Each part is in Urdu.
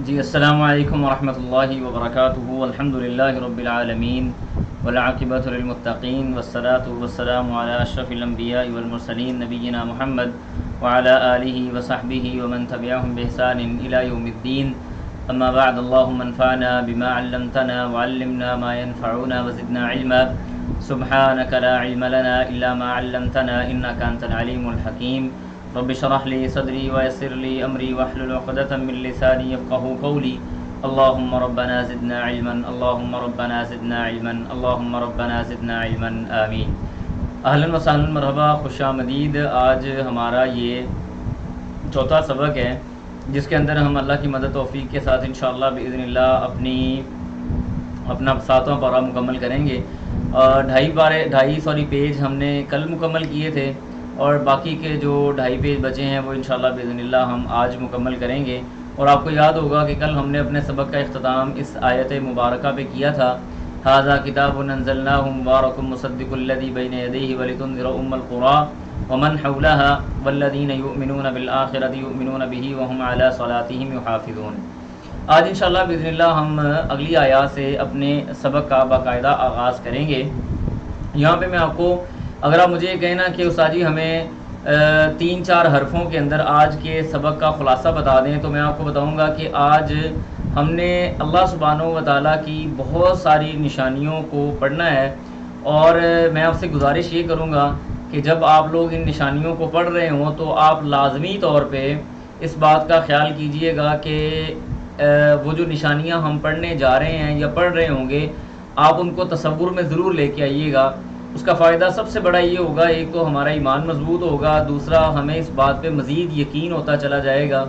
جی السلام علیکم ورحمۃ اللہ وبرکاتہ، الحمد للہ رب العالمین والعاقبۃ للمتقین والصلاة والسلام علی اشرف الانبیاء والمرسلین نبینا محمد وعلی آلہ وصحبہ ومن تبعہم بإحسان الی یوم الدین، اما بعد، اللہم انفعنا بما علمتنا وعلمنا ما ينفعنا وزدنا علما، سبحانک لا علم لنا الا ما علمتنا انک انت العلیم الحکیم، رب اشرح لي صدري ويسر لي امري واحلل عقدة من لساني يفقهوا قولي، اللهم ربنا زدنا علما، اللهم ربنا زدنا علما، اللهم ربنا زدنا علما، آمین۔ اہلا وسہلا، مرحبا، خوش آمدید۔ آج ہمارا یہ چوتھا سبق ہے جس کے اندر ہم اللہ کی مدد توفیق کے ساتھ انشاءاللہ باذن اللہ اپنا ساتواں پارہ مکمل کریں گے۔ ڈھائی پیج ہم نے کل مکمل کیے تھے، اور باقی کے جو 2.5 پیج بچے ہیں وہ انشاءاللہ باذن اللہ ہم آج مکمل کریں گے۔ اور آپ کو یاد ہوگا کہ کل ہم نے اپنے سبق کا اختتام اس آیت مبارکہ پہ کیا تھا، ھذا کتاب انزلناہ مبارک مصدق الذی بین یدیہ ولتنذر ام القری ومن حولها والذین یؤمنون بالآخرۃ یؤمنون بہ وہم علی صلاتہم یحافظون۔ آج انشاءاللہ باذن اللہ ہم اگلی آیات سے اپنے سبق کا باقاعدہ آغاز کریں گے۔ یہاں پہ میں آپ کو، اگر آپ مجھے یہ کہنا کہ استاد جی ہمیں 3-4 حرفوں کے اندر آج کے سبق کا خلاصہ بتا دیں، تو میں آپ کو بتاؤں گا کہ آج ہم نے اللہ سبحانہ و تعالیٰ کی بہت ساری نشانیوں کو پڑھنا ہے، اور میں آپ سے گزارش یہ کروں گا کہ جب آپ لوگ ان نشانیوں کو پڑھ رہے ہوں تو آپ لازمی طور پہ اس بات کا خیال کیجئے گا کہ وہ جو نشانیاں ہم پڑھنے جا رہے ہیں یا پڑھ رہے ہوں گے، آپ ان کو تصور میں ضرور لے کے آئیے گا۔ اس کا فائدہ سب سے بڑا یہ ہوگا، ایک تو ہمارا ایمان مضبوط ہوگا، دوسرا ہمیں اس بات پہ مزید یقین ہوتا چلا جائے گا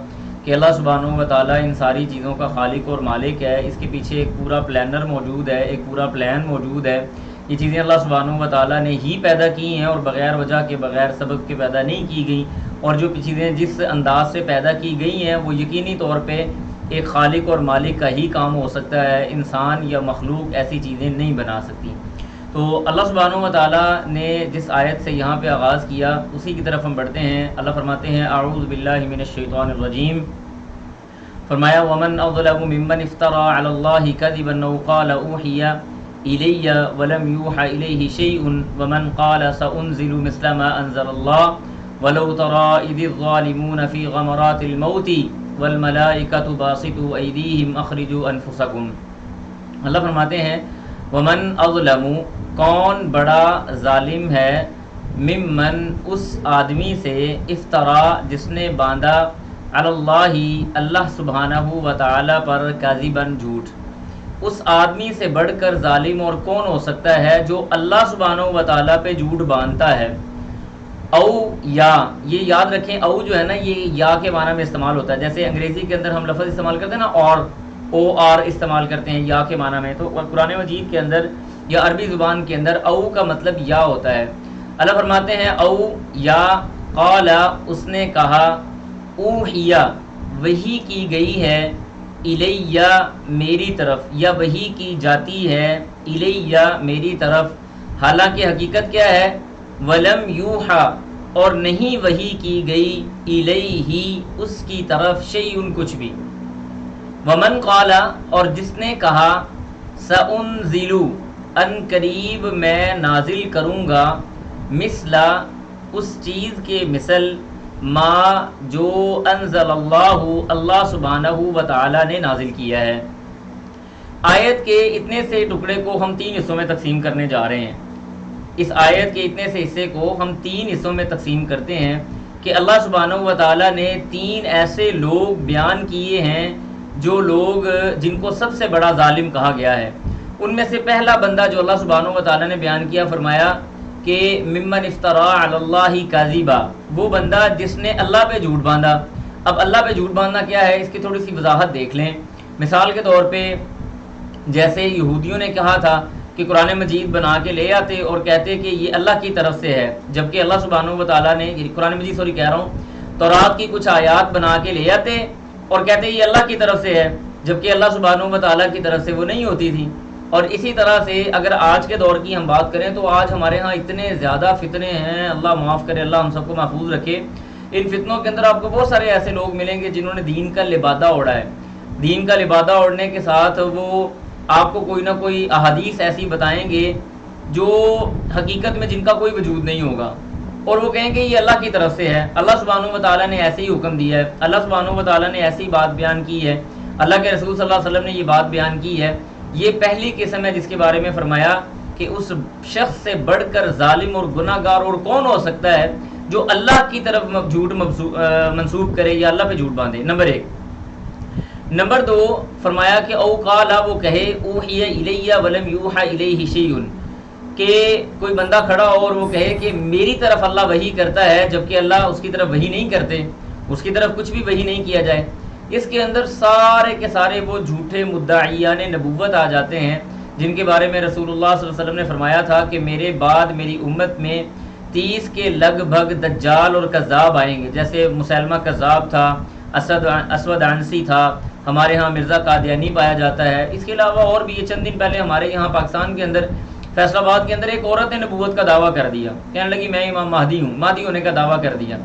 کہ اللہ سبحانہ و تعالیٰ ان ساری چیزوں کا خالق اور مالک ہے، اس کے پیچھے ایک پورا پلانر موجود ہے، ایک پورا پلان موجود ہے۔ یہ چیزیں اللہ سبحانہ و تعالیٰ نے ہی پیدا کی ہیں اور بغیر وجہ کے، بغیر سبب کے پیدا نہیں کی گئیں، اور جو چیزیں جس انداز سے پیدا کی گئی ہیں وہ یقینی طور پہ ایک خالق اور مالک کا ہی کام ہو سکتا ہے، انسان یا مخلوق ایسی چیزیں نہیں بنا سکتی۔ تو اللہ سبحانہ و تعالیٰ نے جس آیت سے یہاں پہ آغاز کیا اسی کی طرف ہم بڑھتے ہیں۔ اللہ فرماتے ہیں اعوذ باللہ من الشیطان الرجیم، فرمایا ومن اظلم ممن افترى على الله كذبا او قال اوحي الي ولم يوحى اليه شيء ومن قال سانزل مثل ما انزل الله ولو ترى اذ الظالمون في غمرات الموت والملائكة باسطوا ايديهم اخرجوا انفسكم۔ اللہ فرماتے ہیں ومن اظلم، کون بڑا ظالم ہے، ممن، اس آدمی سے، افترا، جس نے باندھا، علی اللہ، اللہ سبحانہ و تعالی پر، کاذباً، جھوٹ۔ اس آدمی سے بڑھ کر ظالم اور کون ہو سکتا ہے جو اللہ سبحانہ و تعالی پہ جھوٹ باندھتا ہے۔ او، یا، یہ یاد رکھیں، او جو ہے نا یہ یا کے معنی میں استعمال ہوتا ہے، جیسے انگریزی کے اندر ہم لفظ استعمال کرتے ہیں نا، اور، او آر استعمال کرتے ہیں یا کے معنی میں، تو قرآن مجید کے اندر یا عربی زبان کے اندر او کا مطلب یا ہوتا ہے۔ اللہ فرماتے ہیں او، یا، قال، اس نے کہا، اوحیا، وحی کی گئی ہے، الیہ، میری طرف، یا وحی کی جاتی ہے، الیہ، میری طرف، حالانکہ حقیقت کیا ہے، ولم یوحا، اور نہیں وحی کی گئی، الیہ، اس کی طرف، شیئن، کچھ بھی۔ ومن قال، اور جس نے کہا، سأنزل، ان قریب میں نازل کروں گا، مثلا، اس چیز کے مثل، ما، جو، انزل اللہ، اللہ سبحانہ و تعالی نے نازل کیا ہے۔ آیت کے اتنے سے ٹکڑے کو ہم 3 حصوں میں تقسیم کرنے جا رہے ہیں۔ اس آیت کے اتنے سے حصے کو ہم 3 حصوں میں تقسیم کرتے ہیں کہ اللہ سبحانہ و تعالی نے 3 ایسے لوگ بیان کیے ہیں جو لوگ جن کو سب سے بڑا ظالم کہا گیا ہے۔ ان میں سے پہلا بندہ جو اللہ سبحانہ و تعالی نے بیان کیا، فرمایا کہ ممن افترا علی اللہ کاذبا، وہ بندہ جس نے اللہ پہ جھوٹ باندھا۔ اب اللہ پہ جھوٹ باندھنا کیا ہے، اس کی تھوڑی سی وضاحت دیکھ لیں۔ مثال کے طور پہ جیسے یہودیوں نے کہا تھا کہ قرآن مجید بنا کے لے آتے اور کہتے کہ یہ اللہ کی طرف سے ہے، جبکہ اللہ سبحانہ و تعالیٰ نے، قرآن مجید کہہ رہا ہوں، تورات کی کچھ آیات بنا کے لے آتے اور کہتے یہ اللہ کی طرف سے ہے، جبکہ اللہ سبحانہ و تعالیٰ کی طرف سے وہ نہیں ہوتی تھی۔ اور اسی طرح سے اگر آج کے دور کی ہم بات کریں تو آج ہمارے ہاں اتنے زیادہ فتنے ہیں، اللہ معاف کرے، اللہ ہم سب کو محفوظ رکھے۔ ان فتنوں کے اندر آپ کو بہت سارے ایسے لوگ ملیں گے جنہوں نے دین کا لبادہ اوڑھا ہے، دین کا لبادہ اوڑھنے کے ساتھ وہ آپ کو کوئی نہ کوئی احادیث ایسی بتائیں گے جو حقیقت میں جن کا کوئی وجود نہیں ہوگا، اور وہ کہیں گے یہ اللہ کی طرف سے ہے، اللہ سبحانہ و تعالیٰ نے ایسے ہی حکم دیا ہے، اللہ سبحانہ و تعالیٰ نے ایسی بات بیان کی ہے، اللہ کے رسول صلی اللہ علیہ وسلم نے یہ بات بیان کی ہے۔ یہ پہلی قسم ہے جس کے بارے میں فرمایا کہ اس شخص سے بڑھ کر ظالم اور گناہ گار اور کون ہو سکتا ہے جو اللہ کی طرف جھوٹ منسوب کرے یا اللہ پہ جھوٹ باندھے، نمبر ایک۔ نمبر دو فرمایا کہ او قالا، وہ کہے اوحی الیہ ولم یوحى الیہ شیء، کہ کوئی بندہ کھڑا ہو اور وہ کہے کہ میری طرف اللہ وحی کرتا ہے جبکہ اللہ اس کی طرف وحی نہیں کرتے، اس کی طرف کچھ بھی وحی نہیں کیا جائے۔ اس کے اندر سارے کے سارے وہ جھوٹے مدعیان نبوت آ جاتے ہیں جن کے بارے میں رسول اللہ صلی اللہ علیہ وسلم نے فرمایا تھا کہ میرے بعد میری امت میں 30 کے لگ بھگ دجال اور کذاب آئیں گے، جیسے مسلمہ کذاب تھا، اسود عنسی تھا، ہمارے ہاں مرزا قادیانی پایا جاتا ہے، اس کے علاوہ اور بھی۔ یہ چند دن پہلے ہمارے یہاں پاکستان کے اندر فیصل آباد کے اندر ایک عورت نے نبوت کا دعویٰ کر دیا، کہنے لگی میں امام مہدی ہوں، مہدی ہونے کا دعویٰ کر دیا۔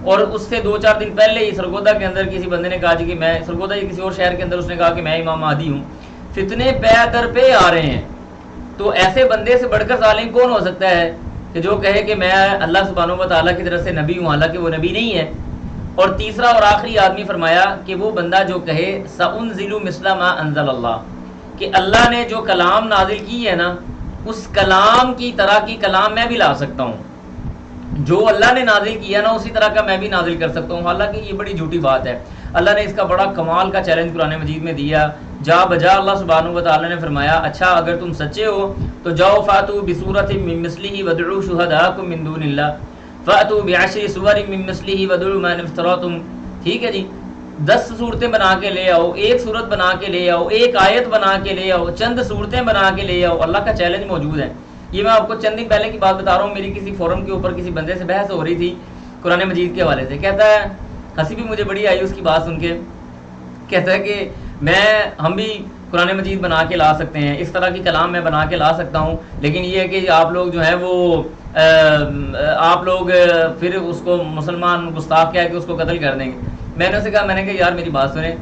اور اس سے 2-4 دن پہلے ہی سرگودا کے اندر کسی بندے نے کہا جی کہ میں سرگودا یا کسی اور شہر کے اندر اس نے کہا کہ میں امام مہدی ہوں۔ فتنے پے در پہ آ رہے ہیں، تو ایسے بندے سے بڑھ کر ظالم کون ہو سکتا ہے کہ جو کہے کہ میں اللہ سبحانہ و تعالیٰ کی طرف سے نبی ہوں حالانکہ وہ نبی نہیں ہے۔ اور تیسرا اور آخری آدمی فرمایا کہ وہ بندہ جو کہے سأنزل مثل ما انزل اللہ، کہ اللہ نے جو کلام نازل کی ہے نا اس کلام کی طرح کی کلام میں بھی لا سکتا ہوں، جو اللہ نے نازل کیا نا اسی طرح کا میں بھی نازل کر سکتا ہوں، حالانکہ یہ بڑی جھوٹی بات ہے۔ اللہ نے اس کا بڑا کمال کا چیلنج قرآن مجید میں دیا، جا بجا اللہ سبحانہ و تعالیٰ نے فرمایا اچھا اگر تم سچے ہو تو جاؤ فاتو بصورت من مثلہ وادعوا شہداءکم من دون اللہ فاتو بعشر سور من مثلہ وادعوا من افتراتم، ٹھیک ہے جی، 10 صورتیں بنا کے لے آؤ، ایک صورت بنا کے لے آؤ، ایک آیت بنا کے لے آؤ، چند صورتیں بنا کے لے آؤ، اللہ کا چیلنج موجود ہے۔ یہ میں آپ کو چند دن پہلے کی بات بتا رہا ہوں، میری کسی فورم کے اوپر کسی بندے سے بحث ہو رہی تھی قرآن مجید کے حوالے سے، کہتا ہے، ہنسی بھی مجھے بڑی آئی اس کی بات سن کے، کہتا ہے کہ ہم بھی قرآن مجید بنا کے لا سکتے ہیں، اس طرح کی کلام میں بنا کے لا سکتا ہوں، لیکن یہ ہے کہ آپ لوگ جو ہیں وہ آپ لوگ پھر اس کو مسلمان گستاخ کہہ کے اس کو قتل کر دیں گے۔ میں نے اسے کہا، میں نے کہا یار میری بات سنیں،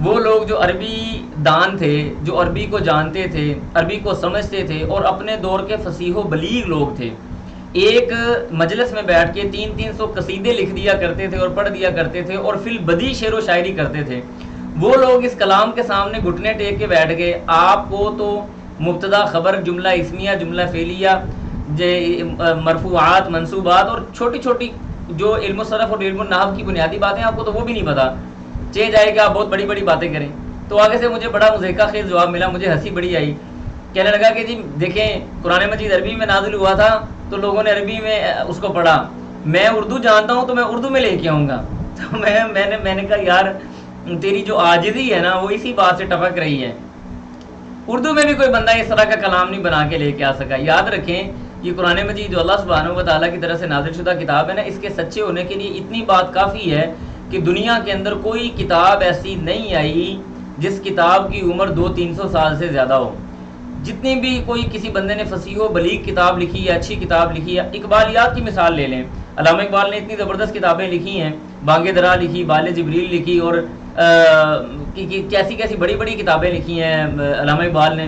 وہ لوگ جو عربی دان تھے، جو عربی کو جانتے تھے، عربی کو سمجھتے تھے اور اپنے دور کے فصیح و بلیغ لوگ تھے، ایک مجلس میں بیٹھ کے 300 قصیدے لکھ دیا کرتے تھے اور پڑھ دیا کرتے تھے اور فی البدی شعر و شاعری کرتے تھے۔ وہ لوگ اس کلام کے سامنے گھٹنے ٹیک کے بیٹھ گئے، آپ کو تو مبتدا خبر، جملہ اسمیہ، جملہ فعلیہ، مرفوعات، منصوبات اور چھوٹی چھوٹی جو علم الصرف اور علم النحو کی بنیادی باتیں آپ کو تو وہ بھی نہیں پتا، چاہے جائے کہ آپ بہت بڑی بڑی باتیں کریں۔ تو آگے سے مجھے بڑا مضحکہ خیز جواب ملا، مجھے ہنسی بڑی آئی، کہنے لگا کہ جی دیکھیں قرآن مجید عربی میں نازل ہوا تھا تو لوگوں نے عربی میں اس کو پڑھا، میں اردو جانتا ہوں تو میں اردو میں لے کے آؤں گا۔ تو میں نے کہا یار تیری جو عاجزی ہے نا وہ اسی بات سے ٹپک رہی ہے، اردو میں بھی کوئی بندہ اس طرح کا کلام نہیں بنا کے لے کے آ سکا۔ یاد رکھیں یہ قرآن مجید جو اللہ سبحانہ و تعالیٰ کی طرف سے نازل شدہ کتاب ہے نا، اس کے سچے ہونے کے لیے اتنی بات کافی ہے کہ دنیا کے اندر کوئی کتاب ایسی نہیں آئی جس کتاب کی عمر 200-300 سال سے زیادہ ہو۔ جتنی بھی کوئی کسی بندے نے فصیح و بلیغ کتاب لکھی ہے، اچھی کتاب لکھی ہے، اقبالیات کی مثال لے لیں، علامہ اقبال نے اتنی زبردست کتابیں لکھی ہیں، بانگ درا لکھی، بال جبریل لکھی، اور کیسی بڑی بڑی کتابیں لکھی ہیں علامہ اقبال نے۔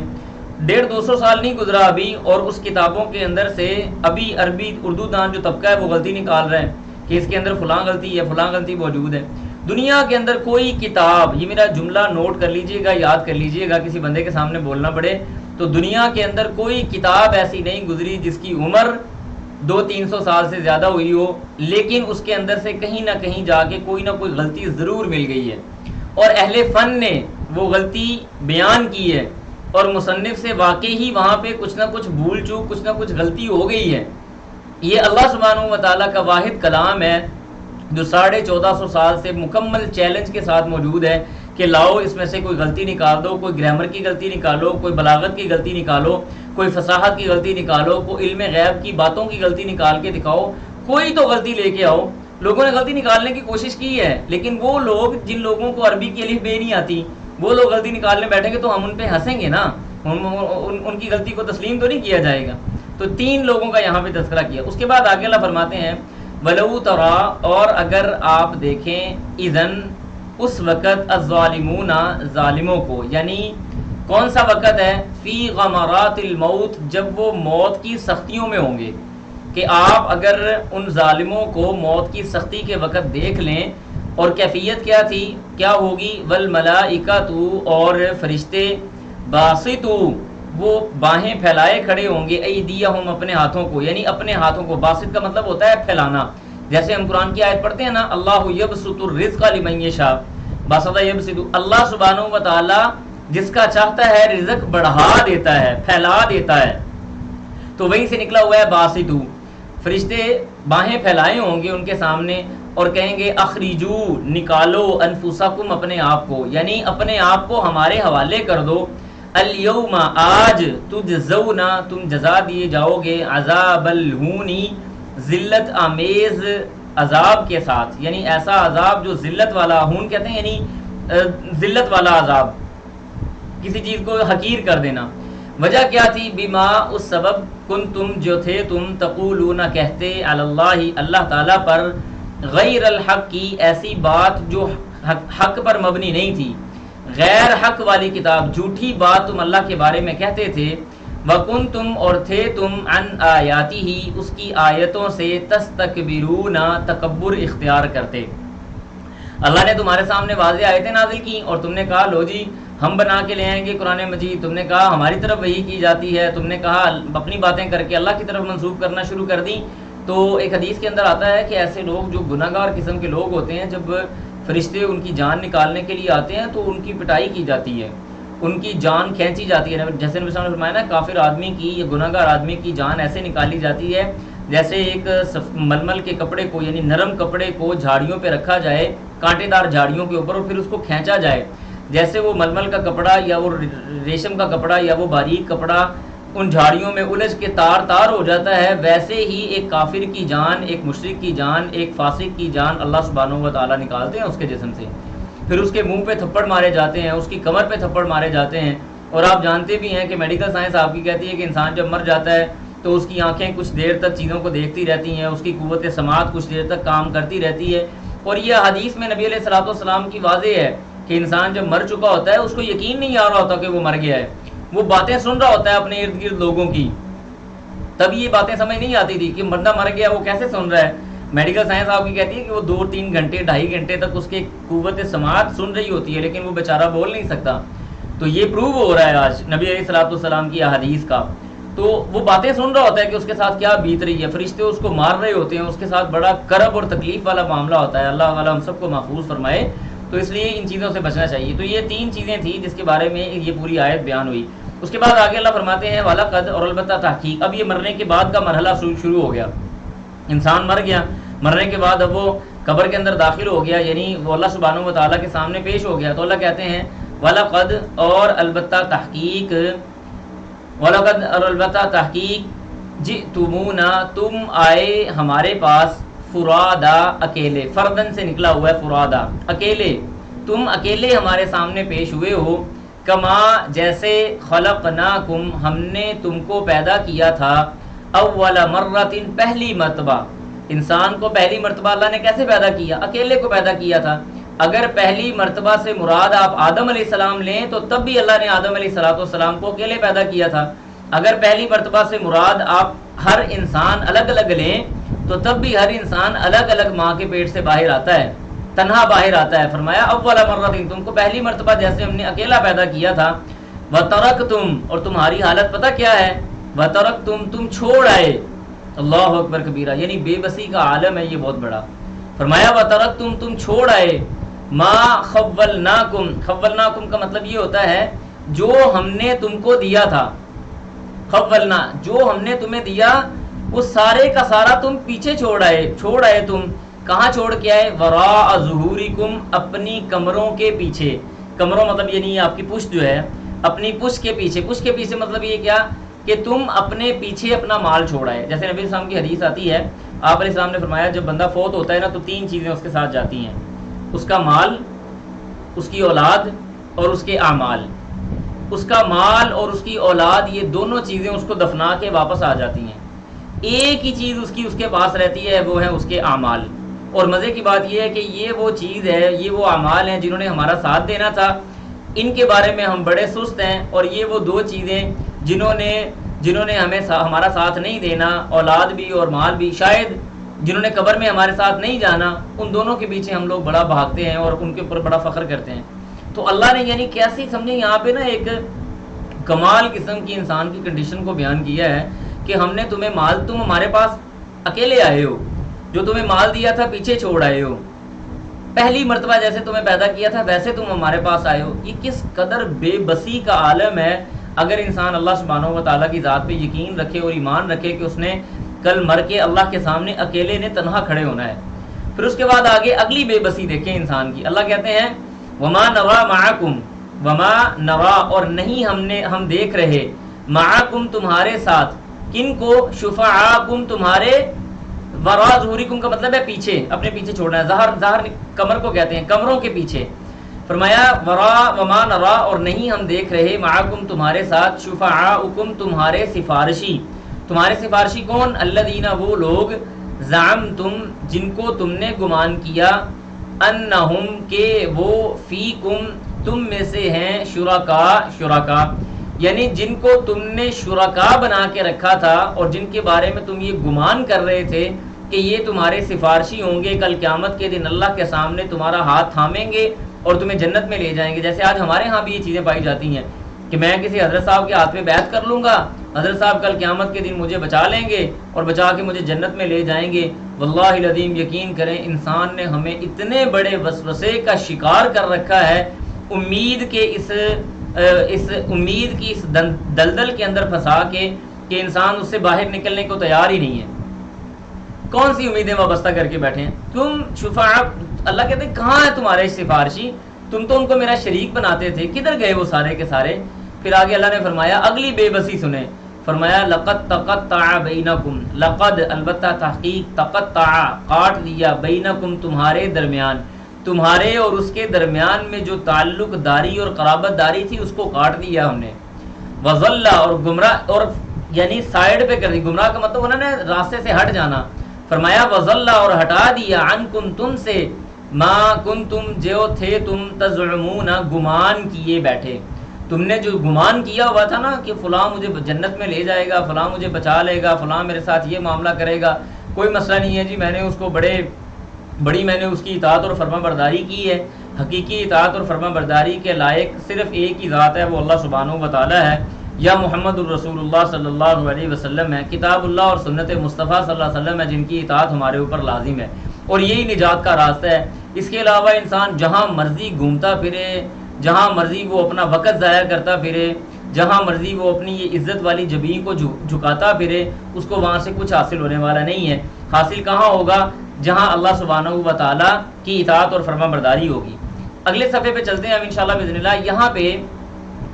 150-200 سال نہیں گزرا ابھی اور اس کتابوں کے اندر سے ابھی عربی اردو دان جو طبقہ ہے وہ غلطی نکال رہا ہے کہ اس کے اندر فلاں غلطی ہے، فلاں غلطی موجود ہے۔ دنیا کے اندر کوئی کتاب، یہ میرا جملہ نوٹ کر لیجئے گا، یاد کر لیجئے گا، کسی بندے کے سامنے بولنا پڑے تو دنیا کے اندر کوئی کتاب ایسی نہیں گزری جس کی عمر 200-300 سال سے زیادہ ہوئی ہو، لیکن اس کے اندر سے کہیں نہ کہیں جا کے کوئی نہ کوئی غلطی ضرور مل گئی ہے اور اہل فن نے وہ غلطی بیان کی ہے اور مصنف سے واقعی ہی وہاں پہ کچھ نہ کچھ بھول چوک، کچھ نہ کچھ غلطی ہو گئی ہے۔ یہ اللہ سبحانہ و تعالیٰ کا واحد کلام ہے جو 1450 سال سے مکمل چیلنج کے ساتھ موجود ہے کہ لاؤ اس میں سے کوئی غلطی نکال دو، کوئی گرامر کی غلطی نکالو، کوئی بلاغت کی غلطی نکالو، کوئی فصاحت کی غلطی نکالو، کوئی علم غیب کی باتوں کی غلطی نکال کے دکھاؤ، کوئی تو غلطی لے کے آؤ۔ لوگوں نے غلطی نکالنے کی کوشش کی ہے، لیکن وہ لوگ جن لوگوں کو عربی کی الف بے نہیں آتی وہ لوگ غلطی نکالنے بیٹھیں گے تو ہم ان پہ ہنسیں گے نا، ان کی غلطی کو تسلیم تو نہیں کیا جائے گا۔ تو 3 لوگوں کا یہاں پہ تذکرہ کیا۔ اس کے بعد آگے اللہ فرماتے ہیں وَلَوْ تَرَىٰ، اور اگر آپ دیکھیں، اِذَن اس وقت الظالمون ظالموں کو، یعنی کون سا وقت ہے؟ فی غمرات الموت، جب وہ موت کی سختیوں میں ہوں گے، کہ آپ اگر ان ظالموں کو موت کی سختی کے وقت دیکھ لیں، اور کیفیت کیا تھی، کیا ہوگی؟ والملائکۃ، اور فرشتے، باسطو، وہ باہیں پھیلائے کھڑے ہوں گے، ایدیہم، اپنے ہاتھوں کو، یعنی اپنے ہاتھوں کو، باسط کا مطلب ہوتا ہے پھیلانا، جیسے ہم قرآن کی آیت پڑھتے ہیں نا، اللہ یبسط الرزق لمن یشاء، باسط یبسط، اللہ سبحانہ و تعالی جس کا چاہتا ہے رزق بڑھا دیتا ہے، پھیلا دیتا ہے، تو وہیں سے نکلا ہوا ہے باسطو۔ فرشتے باہیں پھیلائے ہوں گے ان کے سامنے اور کہیں گے اخرجو، نکالو، انفسکم، اپنے آپ کو، یعنی اپنے آپ کو ہمارے حوالے کر دو، الیوم، آج، تجزون، تم جزا دیے جاؤ گے، عذاب الہونی، ذلت آمیز عذاب کے ساتھ، یعنی ایسا عذاب جو ذلت والا، ہون کہتے ہیں یعنی ذلت والا عذاب، کسی چیز کو حقیر کر دینا۔ وجہ کیا تھی؟ بما، اس سبب، کنتم، جو تھے تم، تقولون، کہتے، علی اللہ، اللہ تعالیٰ پر، غیر الحق کی، ایسی بات جو حق پر مبنی نہیں تھی، غیر حق والی کتاب، جھوٹی بات تم اللہ کے بارے میں کہتے تھے، وکنتم، اور تھے تم، عن آیاتہ، اس کی آیتوں سے، تستکبرون، تکبر اختیار کرتے۔ اللہ نے تمہارے سامنے واضح آیتیں نازل کی اور تم نے کہا لو جی ہم بنا کے لے آئیں گے قرآن مجید، تم نے کہا ہماری طرف وحی کی جاتی ہے، تم نے کہا اپنی باتیں کر کے اللہ کی طرف منسوب کرنا شروع کر دی۔ تو ایک حدیث کے اندر آتا ہے کہ ایسے لوگ جو گناہ گار قسم کے لوگ ہوتے ہیں، جب فرشتے ان کی جان نکالنے کے لیے آتے ہیں تو ان کی پٹائی کی جاتی ہے، ان کی جان کھینچی جاتی ہے، جیسے نبی صلی اللہ علیہ وسلم نے فرمایا نا، کافر آدمی کی یا گناہ گار آدمی کی جان ایسے نکالی جاتی ہے جیسے ایک ململ کے کپڑے کو، یعنی نرم کپڑے کو جھاڑیوں پہ رکھا جائے، کانٹے دار جھاڑیوں کے اوپر، اور پھر اس کو کھینچا جائے، جیسے وہ ململ کا کپڑا یا وہ ریشم کا کپڑا یا وہ باریک کپڑا ان جھاڑیوں میں الجھ کے تار تار ہو جاتا ہے، ویسے ہی ایک کافر کی جان، ایک مشرک کی جان، ایک فاسق کی جان اللہ سبحانہ و تعالیٰ نکالتے ہیں اس کے جسم سے، پھر اس کے منہ پہ تھپڑ مارے جاتے ہیں، اس کی کمر پہ تھپڑ مارے جاتے ہیں۔ اور آپ جانتے بھی ہیں کہ میڈیکل سائنس آپ کی کہتی ہے کہ انسان جب مر جاتا ہے تو اس کی آنکھیں کچھ دیر تک چیزوں کو دیکھتی رہتی ہیں، اس کی قوت سماعت کچھ دیر تک کام کرتی رہتی ہے، اور یہ حدیث میں نبی علیہ الصلوۃ والسلام کی واضح ہے کہ انسان جب مر چکا ہوتا ہے اس کو یقین نہیں آ رہا ہوتا کہ وہ مر گیا ہے، وہ باتیں سن رہا ہوتا ہے اپنے ارد گرد لوگوں کی، تب یہ باتیں سمجھ نہیں آتی تھی کہ بندہ مر گیا وہ کیسے سن رہا ہے۔ میڈیکل سائنس آپ کی کہتی ہے کہ وہ 2-3 گھنٹے 2.5 گھنٹے تک اس کی قوت سماعت سن رہی ہوتی ہے لیکن وہ بیچارہ بول نہیں سکتا، تو یہ پروو ہو رہا ہے آج نبی علیہ الصلوۃ والسلام کی احادیث کا، تو وہ باتیں سن رہا ہوتا ہے کہ اس کے ساتھ کیا بیت رہی ہے، فرشتے اس کو مار رہے ہوتے ہیں، اس کے ساتھ بڑا کرب اور تکلیف والا معاملہ ہوتا ہے، اللہ تعالیٰ ہم سب کو محفوظ فرمائے، تو اس لیے ان چیزوں سے بچنا چاہیے۔ تو یہ 3 چیزیں تھیں جس کے بارے میں یہ پوری آیت بیان ہوئی۔ اس کے بعد آگے اللہ فرماتے ہیں وَلَقَدْ، اور البتہ تحقیق، اب یہ مرنے کے بعد کا مرحلہ شروع ہو گیا، انسان مر گیا، مرنے کے بعد اب وہ قبر کے اندر داخل ہو گیا، یعنی وہ اللہ سبحانہ و تعالیٰ کے سامنے پیش ہو گیا، تو اللہ کہتے ہیں وَلَقَدْ، اور البتہ تحقیق، وَلَقَدْ، اور البتہ تحقیق، جِئْتُمُونَا، تم آئے ہمارے پاس، فرادا، اکیلے، فردن سے نکلا ہوا ہے فرادا، اکیلے، تم اکیلے ہمارے سامنے پیش ہوئے ہو، کما، جیسے، خلقناکم، ہم نے تم کو پیدا کیا تھا، اول مرتن، پہلی مرتبہ، انسان کو پہلی مرتبہ اللہ نے کیسے پیدا کیا؟ اکیلے کو پیدا کیا تھا۔ اگر پہلی مرتبہ سے مراد آپ آدم علیہ السلام لیں تو تب بھی اللہ نے آدم علیہ السلام کو اکیلے پیدا کیا تھا، اگر پہلی مرتبہ سے مراد آپ ہر انسان الگ الگ لیں تو تب بھی ہر انسان الگ الگ ماں کے پیٹ سے باہر آتا ہے، تنہا باہر آتا ہے۔ فرمایا اول مرتين، تم کو پہلی مرتبہ جیسے ہم نے اکیلا پیدا کیا تھا، وترکتم، اور تمہاری حالت پتہ کیا ہے؟ وترکتم، تم چھوڑ آئے، اللہ اکبر کبیرہ، یعنی بے بسی کا عالم ہے یہ بہت بڑا۔ فرمایا وترکتم، تم چھوڑ آئے، ما خولناکم، خولناکم کا مطلب یہ ہوتا ہے جو ہم نے تم کو دیا تھا، خولنا، جو ہم نے تمہیں دیا وہ سارے کا سارا تم پیچھے چھوڑ آئے تم کہاں چھوڑ کے آئے؟ وراء ظہورکم، اپنی کمروں کے پیچھے، کمروں مطلب یعنی آپ کی پشت جو ہے، اپنی پشت کے پیچھے، پشت کے پیچھے مطلب یہ کیا کہ تم اپنے پیچھے اپنا مال چھوڑائے۔ جیسے نبی السلام کی حدیث آتی ہے، آپ علیہ السلام نے فرمایا جب بندہ فوت ہوتا ہے نا تو 3 چیزیں اس کے ساتھ جاتی ہیں، اس کا مال، اس کی اولاد اور اس کے اعمال۔ اس کا مال اور اس کی اولاد، یہ دونوں چیزیں اس کو دفنا کے واپس آ جاتی ہیں، ایک ہی چیز اس کے پاس رہتی ہے، وہ ہے اس کے اعمال۔ اور مزے کی بات یہ ہے کہ یہ وہ چیز ہے، یہ وہ اعمال ہیں جنہوں نے ہمارا ساتھ دینا تھا، ان کے بارے میں ہم بڑے سست ہیں، اور یہ وہ دو چیزیں جنہوں نے ہمیں ہمارا ساتھ نہیں دینا، اولاد بھی اور مال بھی، شاید جنہوں نے قبر میں ہمارے ساتھ نہیں جانا، ان دونوں کے پیچھے ہم لوگ بڑا بھاگتے ہیں اور ان کے اوپر بڑا فخر کرتے ہیں۔ تو اللہ نے یعنی کیسی سمجھیں یہاں پہ نا ایک کمال قسم کی انسان کی کنڈیشن کو بیان کیا ہے کہ ہم نے تمہیں مال، تم ہمارے پاس اکیلے آئے ہو، جو تمہیں مال دیا تھا پیچھے چھوڑ آئے ہو، پہلی مرتبہ جیسے تمہیں پیدا کیا تھا ویسے تم ہمارے پاس آئے ہو۔ یہ کس قدر بے بسی کا عالم ہے اگر انسان اللہ سبحانہ و تعالیٰ کی ذات پہ یقین رکھے اور ایمان رکھے کہ اس نے کل مر کے اللہ کے سامنے اکیلے نے تنہا کھڑے ہونا ہے۔ پھر اس کے بعد آگے اگلی بے بسی دیکھیں انسان کی، اللہ کہتے ہیں وما نوا معکم، وما نوا اور نہیں ہم دیکھ رہے، معکم تمہارے ساتھ، کن کو؟ شفعاکم تمہارے، ورا ظہورکم کا مطلب ہے پیچھے، اپنے پیچھے چھوڑنا ہے، ظہر کمر کو کہتے ہیں، کمروں کے پیچھے۔ فرمایا ورا وما نرا اور نہیں ہم دیکھ رہے، معکم تمہارے ساتھ، شفعاکم تمہارے سفارشی، تمہارے سفارشی کون؟ الذین وہ لوگ، زعمتم جن کو تم نے گمان کیا، انہم کہ وہ فیکم تم میں سے ہیں، شرکا یعنی جن کو تم نے شرکا بنا کے رکھا تھا اور جن کے بارے میں تم یہ گمان کر رہے تھے کہ یہ تمہارے سفارشی ہوں گے، کل قیامت کے دن اللہ کے سامنے تمہارا ہاتھ تھامیں گے اور تمہیں جنت میں لے جائیں گے۔ جیسے آج ہمارے ہاں بھی یہ چیزیں پائی جاتی ہیں کہ میں کسی حضرت صاحب کے ہاتھ میں بیعت کر لوں گا، حضرت صاحب کل قیامت کے دن مجھے بچا لیں گے اور بچا کے مجھے جنت میں لے جائیں گے۔ واللہ العظیم یقین کریں انسان نے ہمیں اتنے بڑے وسوسے کا شکار کر رکھا ہے، امید کے اس امید کی اس دلدل کے اندر پھنسا کے کہ انسان اس سے باہر نکلنے کو تیار ہی نہیں ہے۔ کون سی امیدیں وابستہ کر کے بیٹھے ہیں؟ تم شفاع، اللہ کہتے ہیں کہاں ہے تمہارے سفارشی؟ تم تو ان کو میرا شریک بناتے تھے، کدھر گئے وہ سارے کے سارے؟ پھر آگے اللہ نے فرمایا اگلی بے بسی سنیں، فرمایا لقد تقطع بینکم، لقد البتہ تحقیق، تقطع کاٹ لیا، بینکم تمہارے درمیان، تمہارے اور اس کے درمیان میں جو تعلق داری اور قرابت داری تھی اس کو کاٹ دیا ہم نے، وضل اور گمراہ، اور یعنی سائیڈ پہ کر دی، گمراہ کا مطلب انہوں نے راستے سے ہٹ جانا، فرمایا وضل اور ہٹا دیا، عنکم تم سے، ما کنتم جو تھے تم تزعمون گمان کیے بیٹھے، تم نے جو گمان کیا ہوا تھا نا کہ فلاں مجھے جنت میں لے جائے گا، فلاں مجھے بچا لے گا، فلاں میرے ساتھ یہ معاملہ کرے گا، کوئی مسئلہ نہیں ہے جی، میں نے اس کو بڑی میں نے اس کی اطاعت اور فرما برداری کی ہے۔ حقیقی اطاعت اور فرما برداری کے لائق صرف ایک ہی ذات ہے، وہ اللہ سبحانہ و تعالی ہے، یا محمد الرسول اللہ صلی اللہ علیہ وسلم ہے، کتاب اللہ اور سنت مصطفیٰ صلی اللہ علیہ وسلم ہے جن کی اطاعت ہمارے اوپر لازم ہے، اور یہی نجات کا راستہ ہے۔ اس کے علاوہ انسان جہاں مرضی گھومتا پھرے، جہاں مرضی وہ اپنا وقت ضائع کرتا پھرے، جہاں مرضی وہ اپنی یہ عزت والی جبین کو جھکاتا پھرے، اس کو وہاں سے کچھ حاصل ہونے والا نہیں ہے۔ حاصل کہاں ہوگا؟ جہاں اللہ سبحانہ و تعالیٰ کی اطاعت اور فرما برداری ہوگی۔ اگلے صفحے پہ چلتے ہیں اب انشاءاللہ باذن اللہ۔ یہاں پہ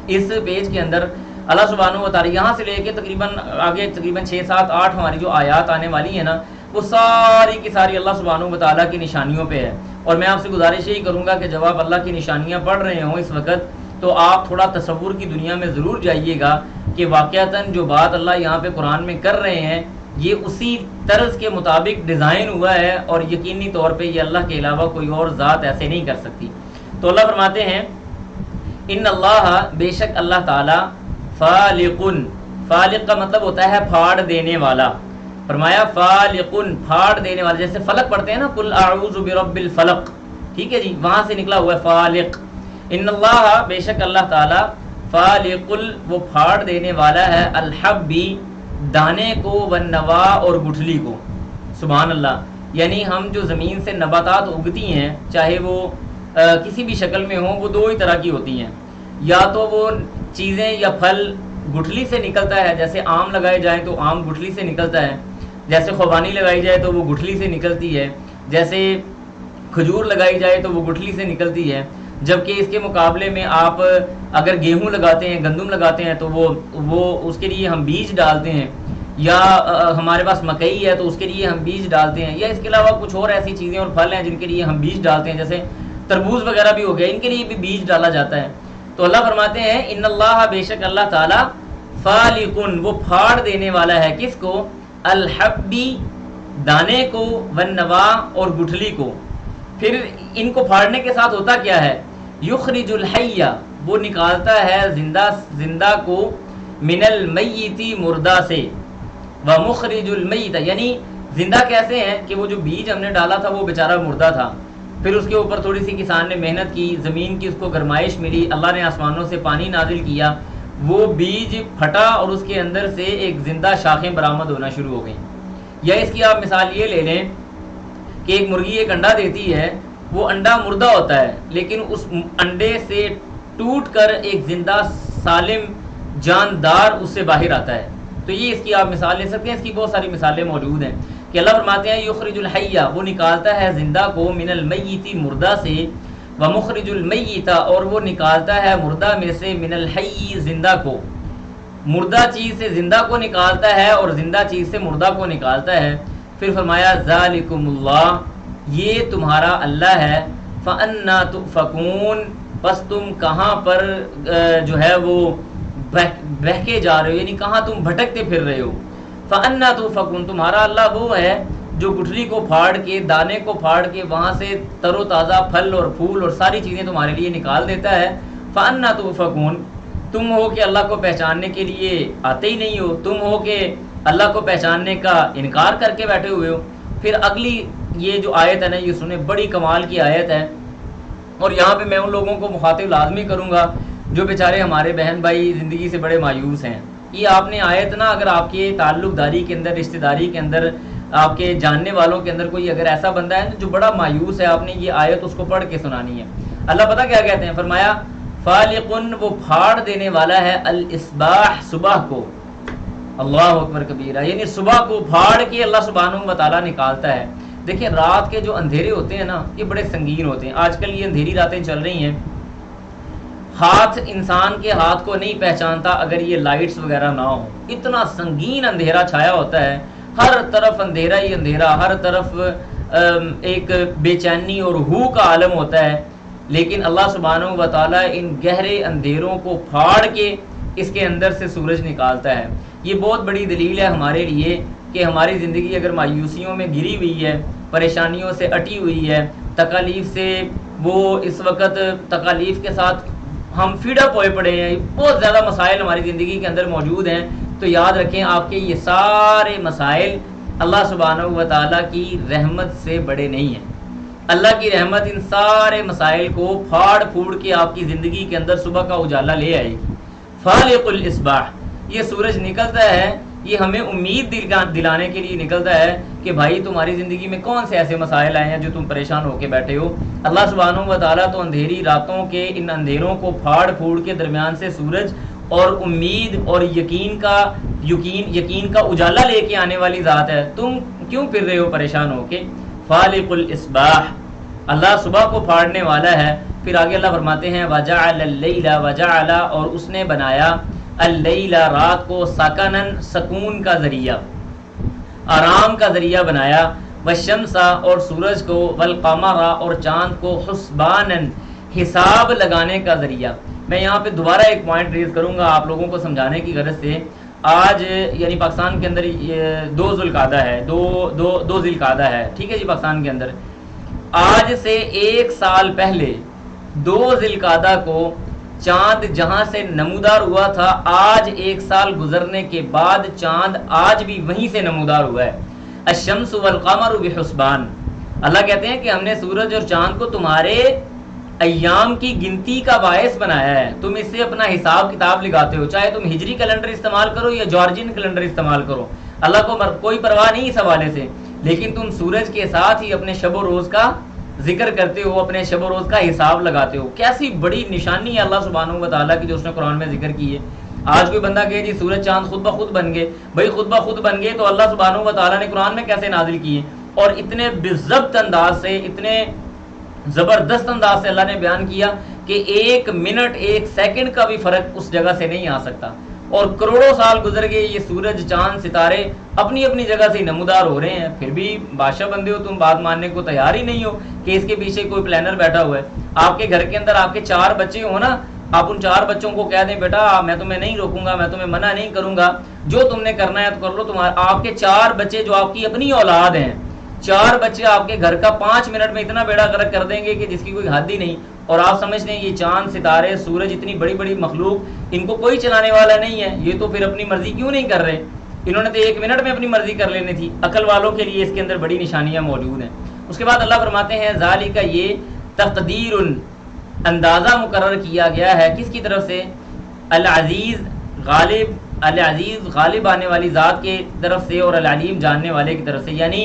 اس پیج کے اندر اللہ سبحانہ و تعالیٰ یہاں سے لے کے تقریباً 6 7 8 ہماری جو آیات آنے والی ہیں نا، وہ ساری کی ساری اللہ سبحانہ و تعالیٰ کی نشانیوں پہ ہے، اور میں آپ سے گزارش یہی کروں گا کہ جب آپ اللہ کی نشانیاں پڑھ رہے ہوں اس وقت تو آپ تھوڑا تصور کی دنیا میں ضرور جائیے گا کہ واقعتاً جو بات اللہ یہاں پہ قرآن میں کر رہے ہیں یہ اسی طرز کے مطابق ڈیزائن ہوا ہے، اور یقینی طور پہ یہ اللہ کے علاوہ کوئی اور ذات ایسے نہیں کر سکتی۔ تو اللہ فرماتے ہیں ان اللہ، بے شک اللہ تعالی، فالقن، فالق کا مطلب ہوتا ہے پھاڑ دینے والا، فرمایا فالقن پھاڑ دینے والا، جیسے فلق پڑھتے ہیں نا، قل اعوذ برب الفلق، ٹھیک ہے جی، وہاں سے نکلا ہوا ہے فالق۔ ان اللہ، بے شک اللہ تعالی، فالق وہ پھاڑ دینے والا ہے، الحبی دانے کو، والنوا اور گٹھلی کو، سبحان اللہ۔ یعنی ہم جو زمین سے نباتات اگتی ہیں چاہے وہ کسی بھی شکل میں ہوں، وہ دو ہی طرح کی ہوتی ہیں، یا تو وہ چیزیں یا پھل گٹھلی سے نکلتا ہے، جیسے آم لگائے جائیں تو آم گٹھلی سے نکلتا ہے، جیسے خوبانی لگائی جائے تو وہ گٹھلی سے نکلتی ہے، جیسے کھجور لگائی جائے تو وہ گٹھلی سے نکلتی ہے، جبکہ اس کے مقابلے میں آپ اگر گیہوں لگاتے ہیں، گندم لگاتے ہیں تو وہ اس کے لیے ہم بیج ڈالتے ہیں، یا ہمارے پاس مکئی ہے تو اس کے لیے ہم بیج ڈالتے ہیں، یا اس کے علاوہ کچھ اور ایسی چیزیں اور پھل ہیں جن کے لیے ہم بیج ڈالتے ہیں، جیسے تربوز وغیرہ بھی ہو گیا، ان کے لیے بھی بیج ڈالا جاتا ہے۔ تو اللہ فرماتے ہیں ان اللہ، بے شک اللہ تعالی، فالقن وہ پھاڑ دینے والا ہے، کس کو؟ الحبی دانے کو، والنوا اور گٹھلی کو. پھر ان کو پھاڑنے کے ساتھ ہوتا کیا ہے؟ یخرج الحی، وہ نکالتا ہے زندہ کو، من المیت مردہ سے، ومخرج المیت، یعنی زندہ کیسے ہیں کہ وہ جو بیج ہم نے ڈالا تھا وہ بیچارہ مردہ تھا، پھر اس کے اوپر تھوڑی سی کسان نے محنت کی، زمین کی اس کو گرمائش ملی، اللہ نے آسمانوں سے پانی نازل کیا، وہ بیج پھٹا اور اس کے اندر سے ایک زندہ شاخیں برآمد ہونا شروع ہو گئیں. یا اس کی آپ مثال یہ لے لیں کہ ایک مرغی ایک انڈا دیتی ہے، وہ انڈا مردہ ہوتا ہے لیکن اس انڈے سے ٹوٹ کر ایک زندہ سالم جاندار اس سے باہر آتا ہے. تو یہ اس کی آپ مثال لے سکتے ہیں. اس کی بہت ساری مثالیں موجود ہیں کہ اللہ فرماتے ہیں یخرج الحی، وہ نکالتا ہے زندہ کو، من المیت مردہ سے، ومخرج المیت اور وہ نکالتا ہے مردہ میں سے، من الحی زندہ کو، مردہ چیز سے زندہ کو نکالتا ہے اور زندہ چیز سے مردہ کو نکالتا ہے. پھر فرمایا ذالکم اللہ، یہ تمہارا اللہ ہے، فانا تؤفکون، بس تم کہاں پر جو ہے وہ بہکے جا رہے ہو، یعنی کہاں تم بھٹکتے پھر رہے ہو. فانا تؤفکون، تمہارا اللہ وہ ہے جو گٹھلی کو پھاڑ کے، دانے کو پھاڑ کے وہاں سے تر و تازہ پھل اور پھول اور ساری چیزیں تمہارے لیے نکال دیتا ہے. فانا تؤفکون، تم ہو کہ اللہ کو پہچاننے کے لیے آتے ہی نہیں ہو، تم ہو کہ اللہ کو پہچاننے کا انکار کر کے بیٹھے ہوئے ہو. پھر اگلی یہ جو آیت ہے نا، یہ سنیں، بڑی کمال کی آیت ہے، اور یہاں پہ میں ان لوگوں کو مخاطب لازمی کروں گا جو بیچارے ہمارے بہن بھائی زندگی سے بڑے مایوس ہیں. یہ آپ نے آیت نا، اگر آپ کے تعلق داری کے اندر، رشتہ داری کے اندر، آپ کے جاننے والوں کے اندر کوئی اگر ایسا بندہ ہے جو بڑا مایوس ہے، آپ نے یہ آیت اس کو پڑھ کے سنانی ہے. اللہ پتہ کیا کہتے ہیں؟ فرمایا فالقن، وہ پھاڑ دینے والا ہے، الاصباح، صبح کو. اللہ اکبر کبیرہ، یعنی صبح کو پھاڑ کے اللہ سبحانہ و تعالیٰ نکالتا ہے. دیکھیں رات کے جو اندھیرے ہوتے ہیں نا، یہ بڑے سنگین ہوتے ہیں. آج کل یہ اندھیری راتیں چل رہی ہیں، ہاتھ انسان کے ہاتھ کو نہیں پہچانتا اگر یہ لائٹس وغیرہ نہ ہو. اتنا سنگین اندھیرا چھایا ہوتا ہے، ہر طرف اندھیرا ہی اندھیرا، ہر طرف ایک بے چینی اور ہو کا عالم ہوتا ہے. لیکن اللہ سبحانہ و تعالیٰ ان گہرے اندھیروں کو پھاڑ کے اس کے اندر سے سورج نکالتا ہے. یہ بہت بڑی دلیل ہے ہمارے لیے کہ ہماری زندگی اگر مایوسیوں میں گری ہوئی ہے، پریشانیوں سے اٹی ہوئی ہے، تکالیف سے، وہ اس وقت تکالیف کے ساتھ ہم فیڈ اپ ہوئے پڑے ہیں، بہت زیادہ مسائل ہماری زندگی کے اندر موجود ہیں، تو یاد رکھیں آپ کے یہ سارے مسائل اللہ سبحانہ و تعالیٰ کی رحمت سے بڑے نہیں ہیں. اللہ کی رحمت ان سارے مسائل کو پھاڑ پھوڑ کے آپ کی زندگی کے اندر صبح کا اجالا لے آئے گی. فالق الاصباح، یہ سورج نکلتا ہے، یہ ہمیں امید دلانے کے لیے نکلتا ہے کہ بھائی تمہاری زندگی میں کون سے ایسے مسائل آئے ہیں جو تم پریشان ہو کے بیٹھے ہو. اللہ سبحانہ و تعالیٰ تو اندھیری راتوں کے ان اندھیروں کو پھاڑ پھوڑ کے درمیان سے سورج اور امید اور یقین کا اجالا لے کے آنے والی ذات ہے. تم کیوں پھر رہے ہو پریشان ہو کے؟ فالق الاصباح، اللہ صبح کو پھاڑنے والا ہے. پھر آگے اللہ فرماتے ہیں وجعل اللیل، وجعل، اور اس نے بنایا، اللیل، رات کو، سکنن، سکون کا ذریعہ، آرام کا ذریعہ بنایا، والشمس، اور سورج کو، والقمر، اور چاند کو، حسبانن، حساب لگانے کا ذریعہ. میں یہاں پہ دوبارہ ایک پوائنٹ ریز کروں گا آپ لوگوں کو سمجھانے کی غرض سے. آج یعنی پاکستان کے اندر 2 ذوالقعدہ ہے، دو ذی القعدہ ہے، ٹھیک ہے جی. پاکستان کے اندر آج سے 1 سال پہلے 2 ذی القعدہ کو چاند جہاں سے نمودار ہوا تھا، آج 1 سال گزرنے کے بعد چاند آج بھی وہیں سے نمودار ہوا ہے. الشمس والقمر بحسبان، اللہ کہتے ہیں کہ ہم نے سورج اور چاند کو تمہارے ایام کی گنتی کا باعث بنایا ہے. تم اس سے اپنا حساب کتاب لگاتے ہو، چاہے تم ہجری کیلنڈر استعمال کرو یا جارجین کیلنڈر استعمال کرو، اللہ کو کوئی پرواہ نہیں اس حوالے سے. لیکن تم سورج کے ساتھ ہی اپنے شب و روز کا ذکر کرتے ہو، اپنے شب و روز کا حساب لگاتے ہو. کیسی بڑی نشانی ہے اللہ سبحانہ و تعالیٰ کی جو اس نے قرآن میں ذکر کی ہے. آج کوئی بندہ کہے جی سورج چاند خود بخود بن گئے، بھائی خود بخود بن گئے تو اللہ سبحانہ و تعالیٰ نے قرآن میں کیسے نازل کیے؟ اور اتنے بالضبط انداز سے، اتنے زبردست انداز سے اللہ نے بیان کیا کہ 1 منٹ 1 سیکنڈ کا بھی فرق اس جگہ سے نہیں آ سکتا. اور کروڑوں سال گزر گئے، یہ سورج چاند ستارے اپنی اپنی جگہ سے نمودار ہو رہے ہیں، پھر بھی بادشاہ بندے ہو تم بات ماننے کو تیار ہی نہیں ہو کہ اس کے پیچھے کوئی پلانر بیٹھا ہوا ہے. آپ کے گھر کے اندر آپ کے 4 بچے ہو نا، آپ ان 4 بچوں کو کہہ دیں بیٹا میں تمہیں نہیں روکوں گا، میں تمہیں منع نہیں کروں گا، جو تم نے کرنا ہے تو کر لو، آپ کے 4 بچے جو آپ کی اپنی اولاد ہیں، 4 بچے آپ کے گھر کا 5 منٹ میں اتنا بیڑا غرق کر دیں گے کہ جس کی کوئی حد ہی نہیں. اور آپ سمجھتے ہیں یہ چاند ستارے سورج اتنی بڑی بڑی مخلوق ان کو کوئی چلانے والا نہیں ہے، یہ تو پھر اپنی مرضی کیوں نہیں کر رہے؟ انہوں نے تو 1 منٹ میں اپنی مرضی کر لینی تھی. عقل والوں کے لیے اس کے اندر بڑی نشانیاں موجود ہیں. اس کے بعد اللہ فرماتے ہیں ذالک یہ تقدیر اندازہ مقرر کیا گیا ہے کس کی طرف سے؟ العزیز غالب آنے والی ذات کے طرف سے اور العلیم جاننے والے کی طرف سے. یعنی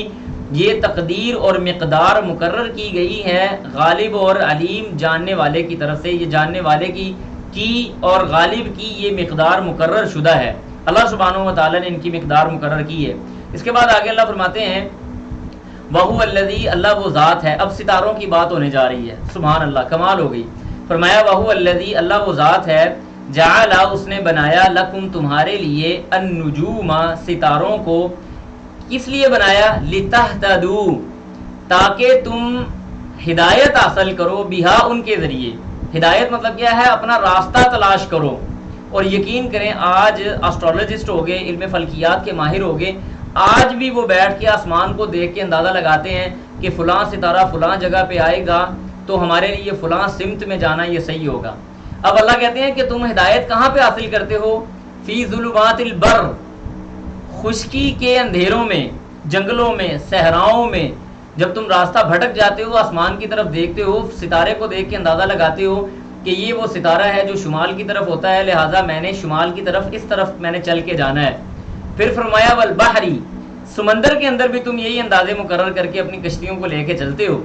یہ تقدیر اور مقدار مقرر کی گئی ہے غالب اور علیم جاننے والے کی طرف سے. یہ جاننے والے کی اور غالب کی یہ مقدار مقرر شدہ ہے. اللہ سبحانہ و تعالیٰ نے ان کی مقدار مقرر کی ہے. اس کے بعد آگے اللہ فرماتے ہیں وَهُوَ الَّذِي اللہ وہ ذات ہے. اب ستاروں کی بات ہونے جا رہی ہے. سبحان اللہ، کمال ہو گئی. فرمایا وَهُوَ الَّذِي اللہ وہ ذات ہے جعل اس نے بنایا لکم تمہارے لیے النجوم ستاروں کو. کس لیے بنایا؟ لِتَهْتَدُوا تاکہ تم ہدایت حاصل کرو، بہا ان کے ذریعے. ہدایت مطلب کیا ہے؟ اپنا راستہ تلاش کرو. اور یقین کریں آج اسٹرالوجسٹ ہو گئے، علم فلکیات کے ماہر ہو گئے، آج بھی وہ بیٹھ کے آسمان کو دیکھ کے اندازہ لگاتے ہیں کہ فلاں ستارہ فلاں جگہ پہ آئے گا تو ہمارے لیے فلاں سمت میں جانا یہ صحیح ہوگا. اب اللہ کہتے ہیں کہ تم ہدایت کہاں پہ حاصل کرتے ہو؟ فی ظلمات البر خشکی کے اندھیروں میں، جنگلوں میں، صحراؤں میں. جب تم راستہ بھٹک جاتے ہو آسمان کی طرف دیکھتے ہو، ستارے کو دیکھ کے اندازہ لگاتے ہو کہ یہ وہ ستارہ ہے جو شمال کی طرف ہوتا ہے، لہٰذا میں نے شمال کی طرف اس طرف میں نے چل کے جانا ہے. پھر فرمایا والبحری سمندر کے اندر بھی تم یہی اندازے مقرر کر کے اپنی کشتیوں کو لے کے چلتے ہو.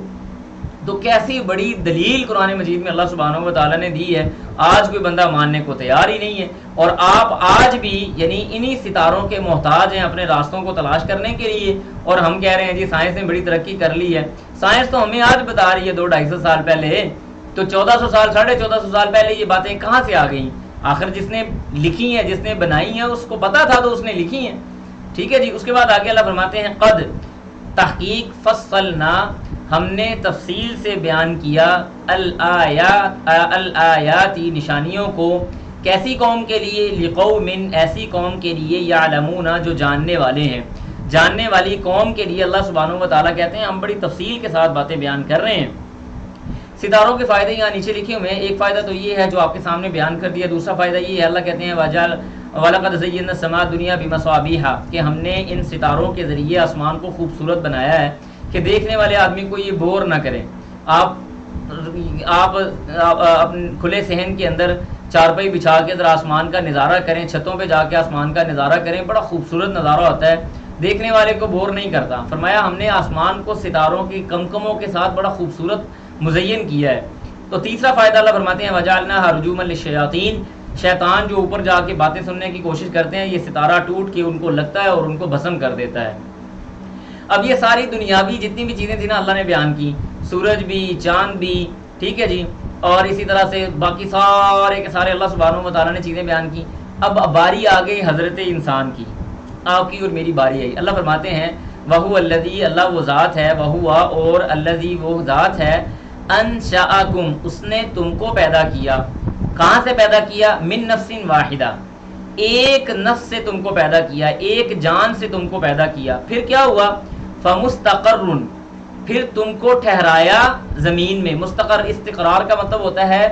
تو کیسی بڑی دلیل قرآن مجید میں اللہ سبحانہ و تعالیٰ نے دی ہے. آج کوئی بندہ ماننے کو تیار ہی نہیں ہے. اور آپ آج بھی یعنی انہی ستاروں کے محتاج ہیں اپنے راستوں کو تلاش کرنے کے لیے. اور ہم کہہ رہے ہیں جی سائنس نے بڑی ترقی کر لی ہے. سائنس تو ہمیں آج بتا رہی ہے 200-250 سال پہلے، تو 1400 سال 1450 سال پہلے یہ باتیں کہاں سے آ گئیں؟ آخر جس نے لکھی ہیں، جس نے بنائی ہیں، اس کو پتا تھا تو اس نے لکھی ہیں. ٹھیک ہے جی. اس کے بعد آگے اللہ فرماتے ہیں قد تحقیق فصلنا ہم نے تفصیل سے بیان کیا الآیاتی نشانیوں کو. کیسی قوم کے لیے؟ لقوم ایسی قوم کے لیے یعلمون جو جاننے والے ہیں. جاننے والی قوم کے لیے اللہ سبحانہ و تعالیٰ کہتے ہیں ہم بڑی تفصیل کے ساتھ باتیں بیان کر رہے ہیں. ستاروں کے فائدے یہاں نیچے لکھے ہوئے ہیں. ایک فائدہ تو یہ ہے جو آپ کے سامنے بیان کر دیا. دوسرا فائدہ یہ ہے اللہ کہتے ہیں وَلَقَدْ زَيَّنَّا السَّمَاءَ الدُّنْيَا بِمَصَابِيحَ کہ ہم نے ان ستاروں کے ذریعے آسمان کو خوبصورت بنایا ہے کہ دیکھنے والے آدمی کو یہ بور نہ کریں. آپ کھلے صحن کے اندر چارپائی بچھا کے ذرا آسمان کا نظارہ کریں، چھتوں پہ جا کے آسمان کا نظارہ کریں، بڑا خوبصورت نظارہ ہوتا ہے، دیکھنے والے کو بور نہیں کرتا. فرمایا ہم نے آسمان کو ستاروں کی کمکموں کے ساتھ بڑا خوبصورت مزین کیا ہے. تو تیسرا فائدہ اللہ فرماتے ہیں وَجَعَلْنَاهَا رُجُومًا لِلشَّيَاطِينِ شیطان جو اوپر جا کے باتیں سننے کی کوشش کرتے ہیں، یہ ستارہ ٹوٹ کے ان کو لگتا ہے اور ان کو بھسم کر دیتا ہے. اب یہ ساری دنیاوی جتنی بھی چیزیں تھیں نا اللہ نے بیان کی، سورج بھی، چاند بھی، ٹھیک ہے جی، اور اسی طرح سے باقی سارے کے سارے اللہ سبحانہ و تعالیٰ نے چیزیں بیان کی. اب باری آ گئی حضرت انسان کی، آپ کی اور میری باری آئی. اللہ فرماتے ہیں وَهُوَ الَّذِي اللہ وہ ذات ہے، وَهُوَ اور الَّذِي وہ ذات ہے انشأکم اس نے تم کو پیدا کیا. کہاں سے پیدا کیا؟ من نفس واحدہ ایک نفس سے تم کو پیدا کیا، ایک جان سے تم کو پیدا کیا. پھر کیا ہوا؟ فمستقر پھر تم کو ٹھہرایا زمین میں. مستقر استقرار کا مطلب ہوتا ہے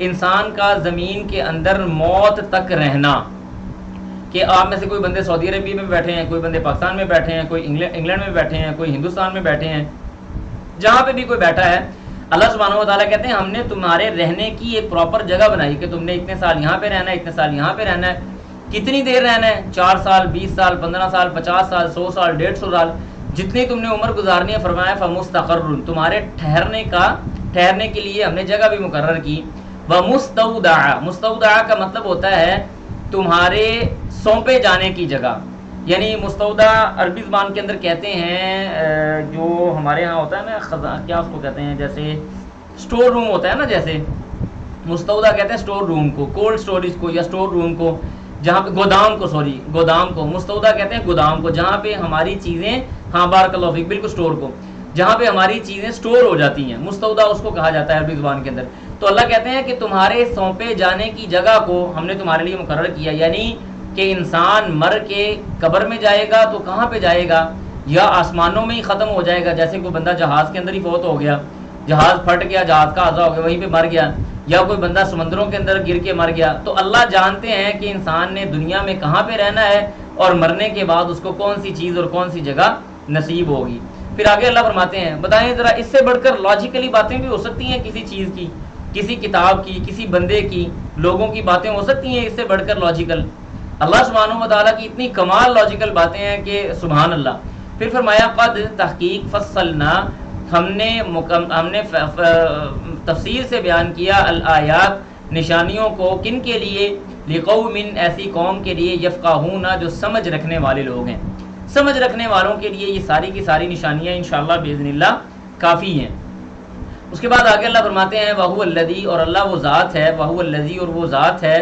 انسان کا زمین کے اندر موت تک رہنا. کہ آپ میں سے کوئی بندے سعودی عربیہ میں بیٹھے ہیں، کوئی بندے پاکستان میں بیٹھے ہیں، کوئی انگلینڈ میں بیٹھے ہیں، کوئی ہندوستان میں بیٹھے ہیں، جہاں پہ بھی کوئی بیٹھا ہے، اللہ سبحانہ و تعالیٰ کہتے ہیں ہم نے تمہارے رہنے کی ایک پراپر جگہ بنائی کہ تم نے اتنے سال یہاں پہ رہنا ہے، اتنے سال یہاں پہ رہنا ہے. کتنی دیر رہنا ہے؟ 4 سال، 20 سال، 15 سال، 50 سال، 100 سال، 150 سال، جتنی تم نے عمر گزارنی ہے. فرمایا فمستقر تمہارے ٹھہرنے کے لیے ہم نے جگہ بھی مقرر کی. ومستودع مستودع کا مطلب ہوتا ہے تمہارے سونپے جانے کی جگہ. یعنی مستودع عربی زبان کے اندر کہتے ہیں جو ہمارے ہاں ہوتا ہے نا کیا اس کو کہتے ہیں، جیسے سٹور روم ہوتا ہے نا، جیسے مستودع کہتے ہیں سٹور روم کو، کولڈ سٹوریج کو یا سٹور روم کو، جہاں پہ گودام کو مستودع کہتے ہیں گودام کو، جہاں پہ ہماری چیزیں، ہاں بارک اللہ فیک، بالکل سٹور کو. جہاں پہ ہماری چیزیں سٹور ہو جاتی ہیں، مستودع اس کو کہا جاتا ہے عربی زبان کے اندر. تو اللہ کہتے ہیں کہ تمہارے سونپے جانے کی جگہ کو ہم نے تمہارے لیے مقرر کیا، یعنی کہ انسان مر کے قبر میں جائے گا تو کہاں پہ جائے گا؟ یا آسمانوں میں ہی ختم ہو جائے گا، جیسے کوئی بندہ جہاز کے اندر ہی فوت ہو گیا، جہاز پھٹ گیا، جہاز کا حادثہ ہو گیا، وہیں پہ مر گیا، یا کوئی بندہ سمندروں کے اندر گر کے مر گیا. تو اللہ جانتے ہیں کہ انسان نے دنیا میں کہاں پہ رہنا ہے اور مرنے کے بعد اس کو کون سی چیز اور کون سی جگہ نصیب ہوگی. پھر آگے اللہ فرماتے ہیں بتائیں ذرا اس سے بڑھ کر لاجیکلی باتیں بھی ہو سکتی ہیں کسی چیز کی، کسی کتاب کی، کسی بندے کی، لوگوں کی باتیں ہو سکتی ہیں اس سے بڑھ کر لاجیکل؟ اللہ سبحانہ و تعالیٰ کی اتنی کمال لاجیکل باتیں ہیں کہ سبحان اللہ. پھر فرمایا قد تحقیق فصلنا، ہم نے تفصیل سے بیان کیا الآیات نشانیوں کو، کن کے لیے؟ لقوم، ایسی قوم کے لیے، یفقہون جو سمجھ رکھنے والے لوگ ہیں. سمجھ رکھنے والوں کے لیے یہ ساری کی ساری نشانیاں انشاءاللہ باذن اللہ کافی ہیں. اس کے بعد آگے اللہ فرماتے ہیں وَهُوَ الَّذِي، اور اللہ وہ ذات ہے، وَهُوَ الَّذِي، اور وہ ذات ہے،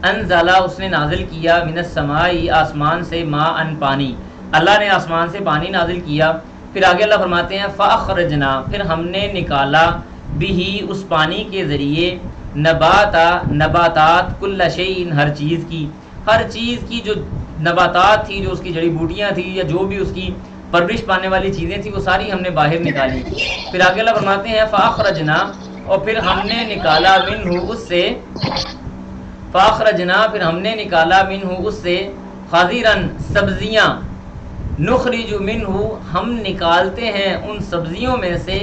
انزل، اس نے نازل کیا، من السماء، آسمان سے، ماء، پانی، اللہ نے آسمان سے پانی نازل کیا. پھر آگے اللہ فرماتے ہیں فَأَخْرَجْنَا، پھر ہم نے نکالا، بِهِ، اس پانی کے ذریعے، نباتات، کل شیء، ہر چیز کی جو نباتات تھی، جو اس کی جڑی بوٹیاں تھی، یا جو بھی اس کی پرورش پانے والی چیزیں تھیں، وہ ساری ہم نے باہر نکالی. پھر آگے اللہ فرماتے ہیں فَأَخْرَجْنَا، اور پھر ہم نے نکالا، منہ، اس سے، فَأَخْرَجْنَا، پھر ہم نے نکالا، منہ، اس سے، خَضِرًا، سبزیاں، نخرج منہ، ہم نکالتے ہیں ان سبزیوں میں سے،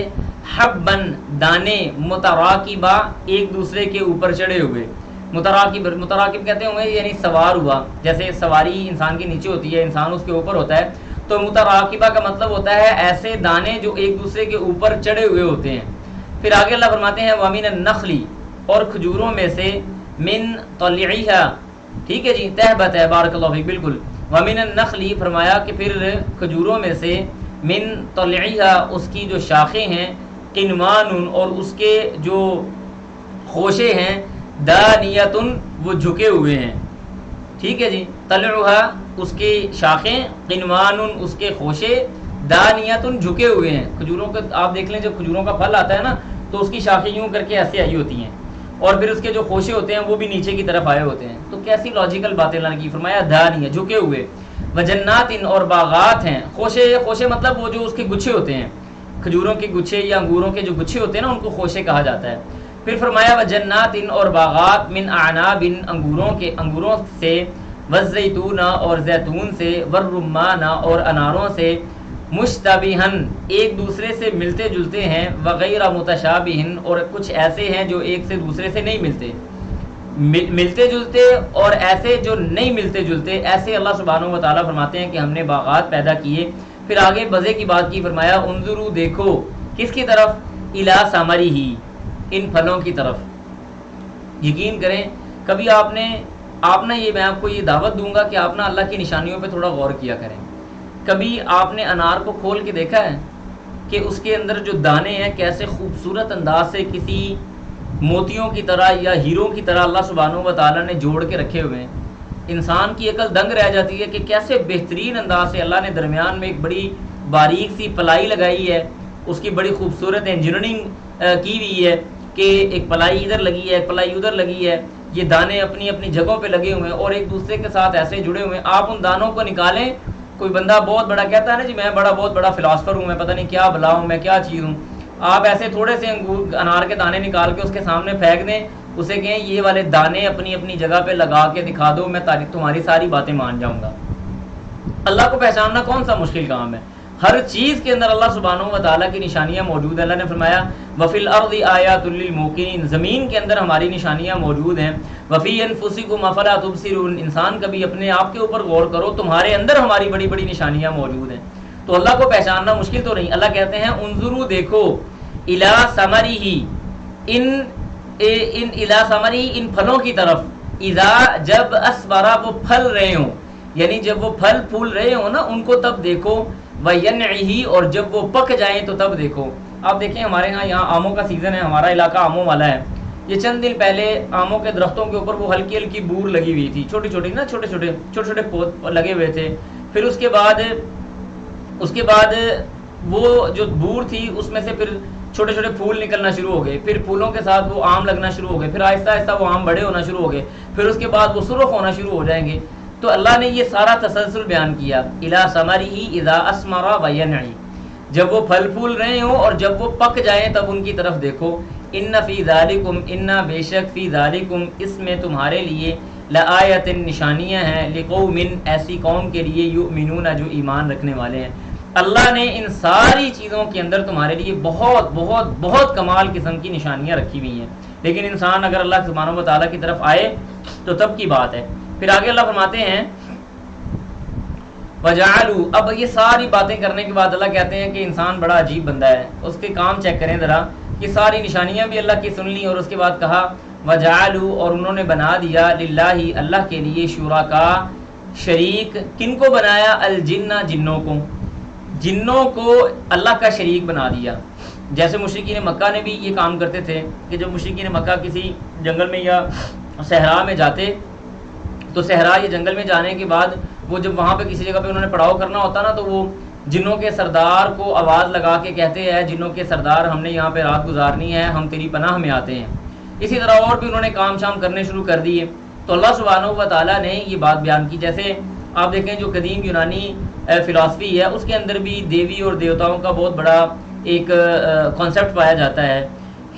حبًا، دانے، متراکبہ، ایک دوسرے کے اوپر چڑھے ہوئے. متراکب کہتے ہوں گے یعنی سوار ہوا، جیسے سواری انسان کے نیچے ہوتی ہے، انسان اس کے اوپر ہوتا ہے. تو متراکبہ کا مطلب ہوتا ہے ایسے دانے جو ایک دوسرے کے اوپر چڑھے ہوئے ہوتے ہیں. پھر آگے اللہ فرماتے ہیں وَمِنَ النَّخْلِ، اور کھجوروں میں سے، من طَلْعِهَا، ٹھیک ہے جی، تہبت ہے، بارک اللہ فیک، بالکل. وَمِنَ النَّخْلِ، فرمایا کہ پھر کھجوروں میں سے، من طَلْعِهَا، اس کی جو شاخیں ہیں، قنوان، اور اس کے جو خوشے ہیں، دانیتن، وہ جھکے ہوئے ہیں، ٹھیک ہے جی. طلعها، اس کی شاخیں، قنوان، اس کے خوشے، دانیتن، جھکے ہوئے ہیں. کھجوروں کا آپ دیکھ لیں جب کھجوروں کا پھل آتا ہے نا تو اس کی شاخیں یوں کر کے ایسے آئی ہوتی ہیں، اور پھر اس کے جو خوشے ہوتے ہیں وہ بھی نیچے کی طرف آئے ہوتے ہیں. تو کیسی لاجیکل باتیں اللہ نے کی، فرمایا دانیہ، جھکے ہوئے. وجنات، اور باغات ہیں. خوشے مطلب وہ جو اس کے گچھے ہوتے ہیں، کھجوروں کے گچھے یا انگوروں کے جو گچھے ہوتے ہیں نا ان کو خوشے کہا جاتا ہے. پھر فرمایا وجنات، اور باغات، من اعناب، انگوروں سے، والزیتون، اور زیتون سے، والرمان، اور اناروں سے، مشتبہن، ایک دوسرے سے ملتے جلتے ہیں، وغیر متشابہن، اور کچھ ایسے ہیں جو ایک سے دوسرے سے نہیں ملتے جلتے، اور ایسے جو نہیں ملتے جلتے. ایسے اللہ سبحانہ و تعالیٰ فرماتے ہیں کہ ہم نے باغات پیدا کیے. پھر آگے مزے کی بات کی، فرمایا انظروا، دیکھو، کس کی طرف؟ الی ثمرہ، ان پھلوں کی طرف. یقین کریں کبھی آپ نے یہ، میں آپ کو یہ دعوت دوں گا کہ آپ نا اللہ کی نشانیوں پہ تھوڑا غور کیا کریں. کبھی آپ نے انار کو کھول کے دیکھا ہے کہ اس کے اندر جو دانے ہیں کیسے خوبصورت انداز سے کسی موتیوں کی طرح یا ہیروں کی طرح اللہ سبحانہ و تعالیٰ نے جوڑ کے رکھے ہوئے ہیں. انسان کی عقل دنگ رہ جاتی ہے کہ کیسے بہترین انداز سے اللہ نے درمیان میں ایک بڑی باریک سی پلائی لگائی ہے، اس کی بڑی خوبصورت انجینئرنگ کی ہوئی ہے کہ ایک پلائی ادھر لگی ہے، ایک پلائی ادھر لگی ہے، یہ دانے اپنی اپنی جگہوں پہ لگے ہوئے ہیں اور ایک دوسرے کے ساتھ ایسے جڑے ہوئے ہیں. آپ ان دانوں کو نکالیں، کوئی بندہ بہت بڑا کہتا ہے نا جی میں بہت بڑا فلاسفر ہوں، میں پتہ نہیں کیا بلا ہوں، میں کیا چیز ہوں. آپ ایسے تھوڑے سے انار کے دانے نکال کے اس کے سامنے پھینک دیں، اسے کہیں یہ والے دانے اپنی اپنی جگہ پہ لگا کے دکھا دو، میں تمہاری ساری باتیں مان جاؤں گا. اللہ کو پہچاننا کون سا مشکل کام ہے؟ ہر چیز کے اندر اللہ سبحانہ و تعالیٰ کی نشانیاں موجود ہیں. اللہ نے فرمایا وفی الارض آیات للموقنین، زمین کے اندر ہماری نشانیاں موجود ہیں. وفی انفسکم افلا تبصرون، انسان کبھی اپنے آپ کے اوپر غور کرو، تمہارے اندر ہماری بڑی بڑی نشانیاں موجود ہیں. تو اللہ کو پہچاننا مشکل تو نہیں. اللہ کہتے ہیں انظروا، دیکھو، الی ثمرہ، الی ثمرہ، ان پھلوں کی طرف، اذا، جب، اسبرا، وہ پھل رہے ہوں، یعنی جب وہ پھل پھول رہے ہوں نا ان کو تب دیکھو. وَيَنْعِهِ، اور جب وہ پک جائیں تو تب دیکھو. آپ دیکھیں ہمارے یہاں آموں کا سیزن ہے، ہمارا علاقہ آموں والا ہے. یہ چند دن پہلے آموں کے درختوں کے اوپر وہ ہلکی ہلکی بور لگی ہوئی تھی، چھوٹی چھوٹی نا، چھوٹے چھوٹے پود لگے ہوئے تھے. پھر اس کے بعد وہ جو بور تھی اس میں سے پھر چھوٹے چھوٹے پھول نکلنا شروع ہو گئے، پھر پھولوں کے ساتھ وہ آم لگنا شروع ہو گئے، پھر آہستہ آہستہ وہ آم بڑے ہونا شروع ہو گئے، پھر اس کے بعد وہ سرخ ہونا شروع ہو جائیں گے۔ تو اللہ نے یہ سارا تسلسل بیان کیا، الی ثمرہ اذا اثمر وینعی، جب وہ پھل پھول رہے ہوں اور جب وہ پک جائیں تب ان کی طرف دیکھو۔ ان فی ذالکم، ان بے شک فی ذالکم، اس میں تمہارے لیے، لآیۃ نشانیاں ہیں، لقوم ایسی قوم کے لیے، یؤمنون جو ایمان رکھنے والے ہیں۔ اللہ نے ان ساری چیزوں کے اندر تمہارے لیے بہت بہت بہت کمال قسم کی نشانیاں رکھی ہوئی ہیں، لیکن انسان اگر اللہ سبحانہ و تعالیٰ کی طرف آئے تو تب کی بات ہے۔ پھر آگے اللہ فرماتے ہیں وجعلوا، اب یہ ساری باتیں کرنے کے بعد اللہ کہتے ہیں کہ انسان بڑا عجیب بندہ ہے، اس کے کام چیک کریں ذرا، کہ ساری نشانیاں بھی اللہ کی سن لی اور اس کے بعد کہا وجعلوا، اور انہوں نے بنا دیا، للہ اللہ کے لیے، شرکا شریک، کن کو بنایا؟ الجن، جنوں کو، جنوں کو اللہ کا شریک بنا دیا۔ جیسے مشرکین مکہ نے بھی یہ کام کرتے تھے کہ جب مشرکین مکہ کسی جنگل میں یا صحرا میں جاتے تو صحرا یا جنگل میں جانے کے بعد وہ جب وہاں پہ کسی جگہ پہ انہوں نے پڑاؤ کرنا ہوتا نا تو وہ جنوں کے سردار کو آواز لگا کے کہتے ہیں جنوں کے سردار ہم نے یہاں پہ رات گزارنی ہے، ہم تیری پناہ میں آتے ہیں۔ اسی طرح اور بھی انہوں نے کام شام کرنے شروع کر دیے۔ تو اللہ سبحانہ و تعالیٰ نے یہ بات بیان کی، جیسے آپ دیکھیں جو قدیم یونانی فلاسفی ہے اس کے اندر بھی دیوی اور دیوتاؤں کا بہت بڑا ایک کانسیپٹ پایا جاتا ہے۔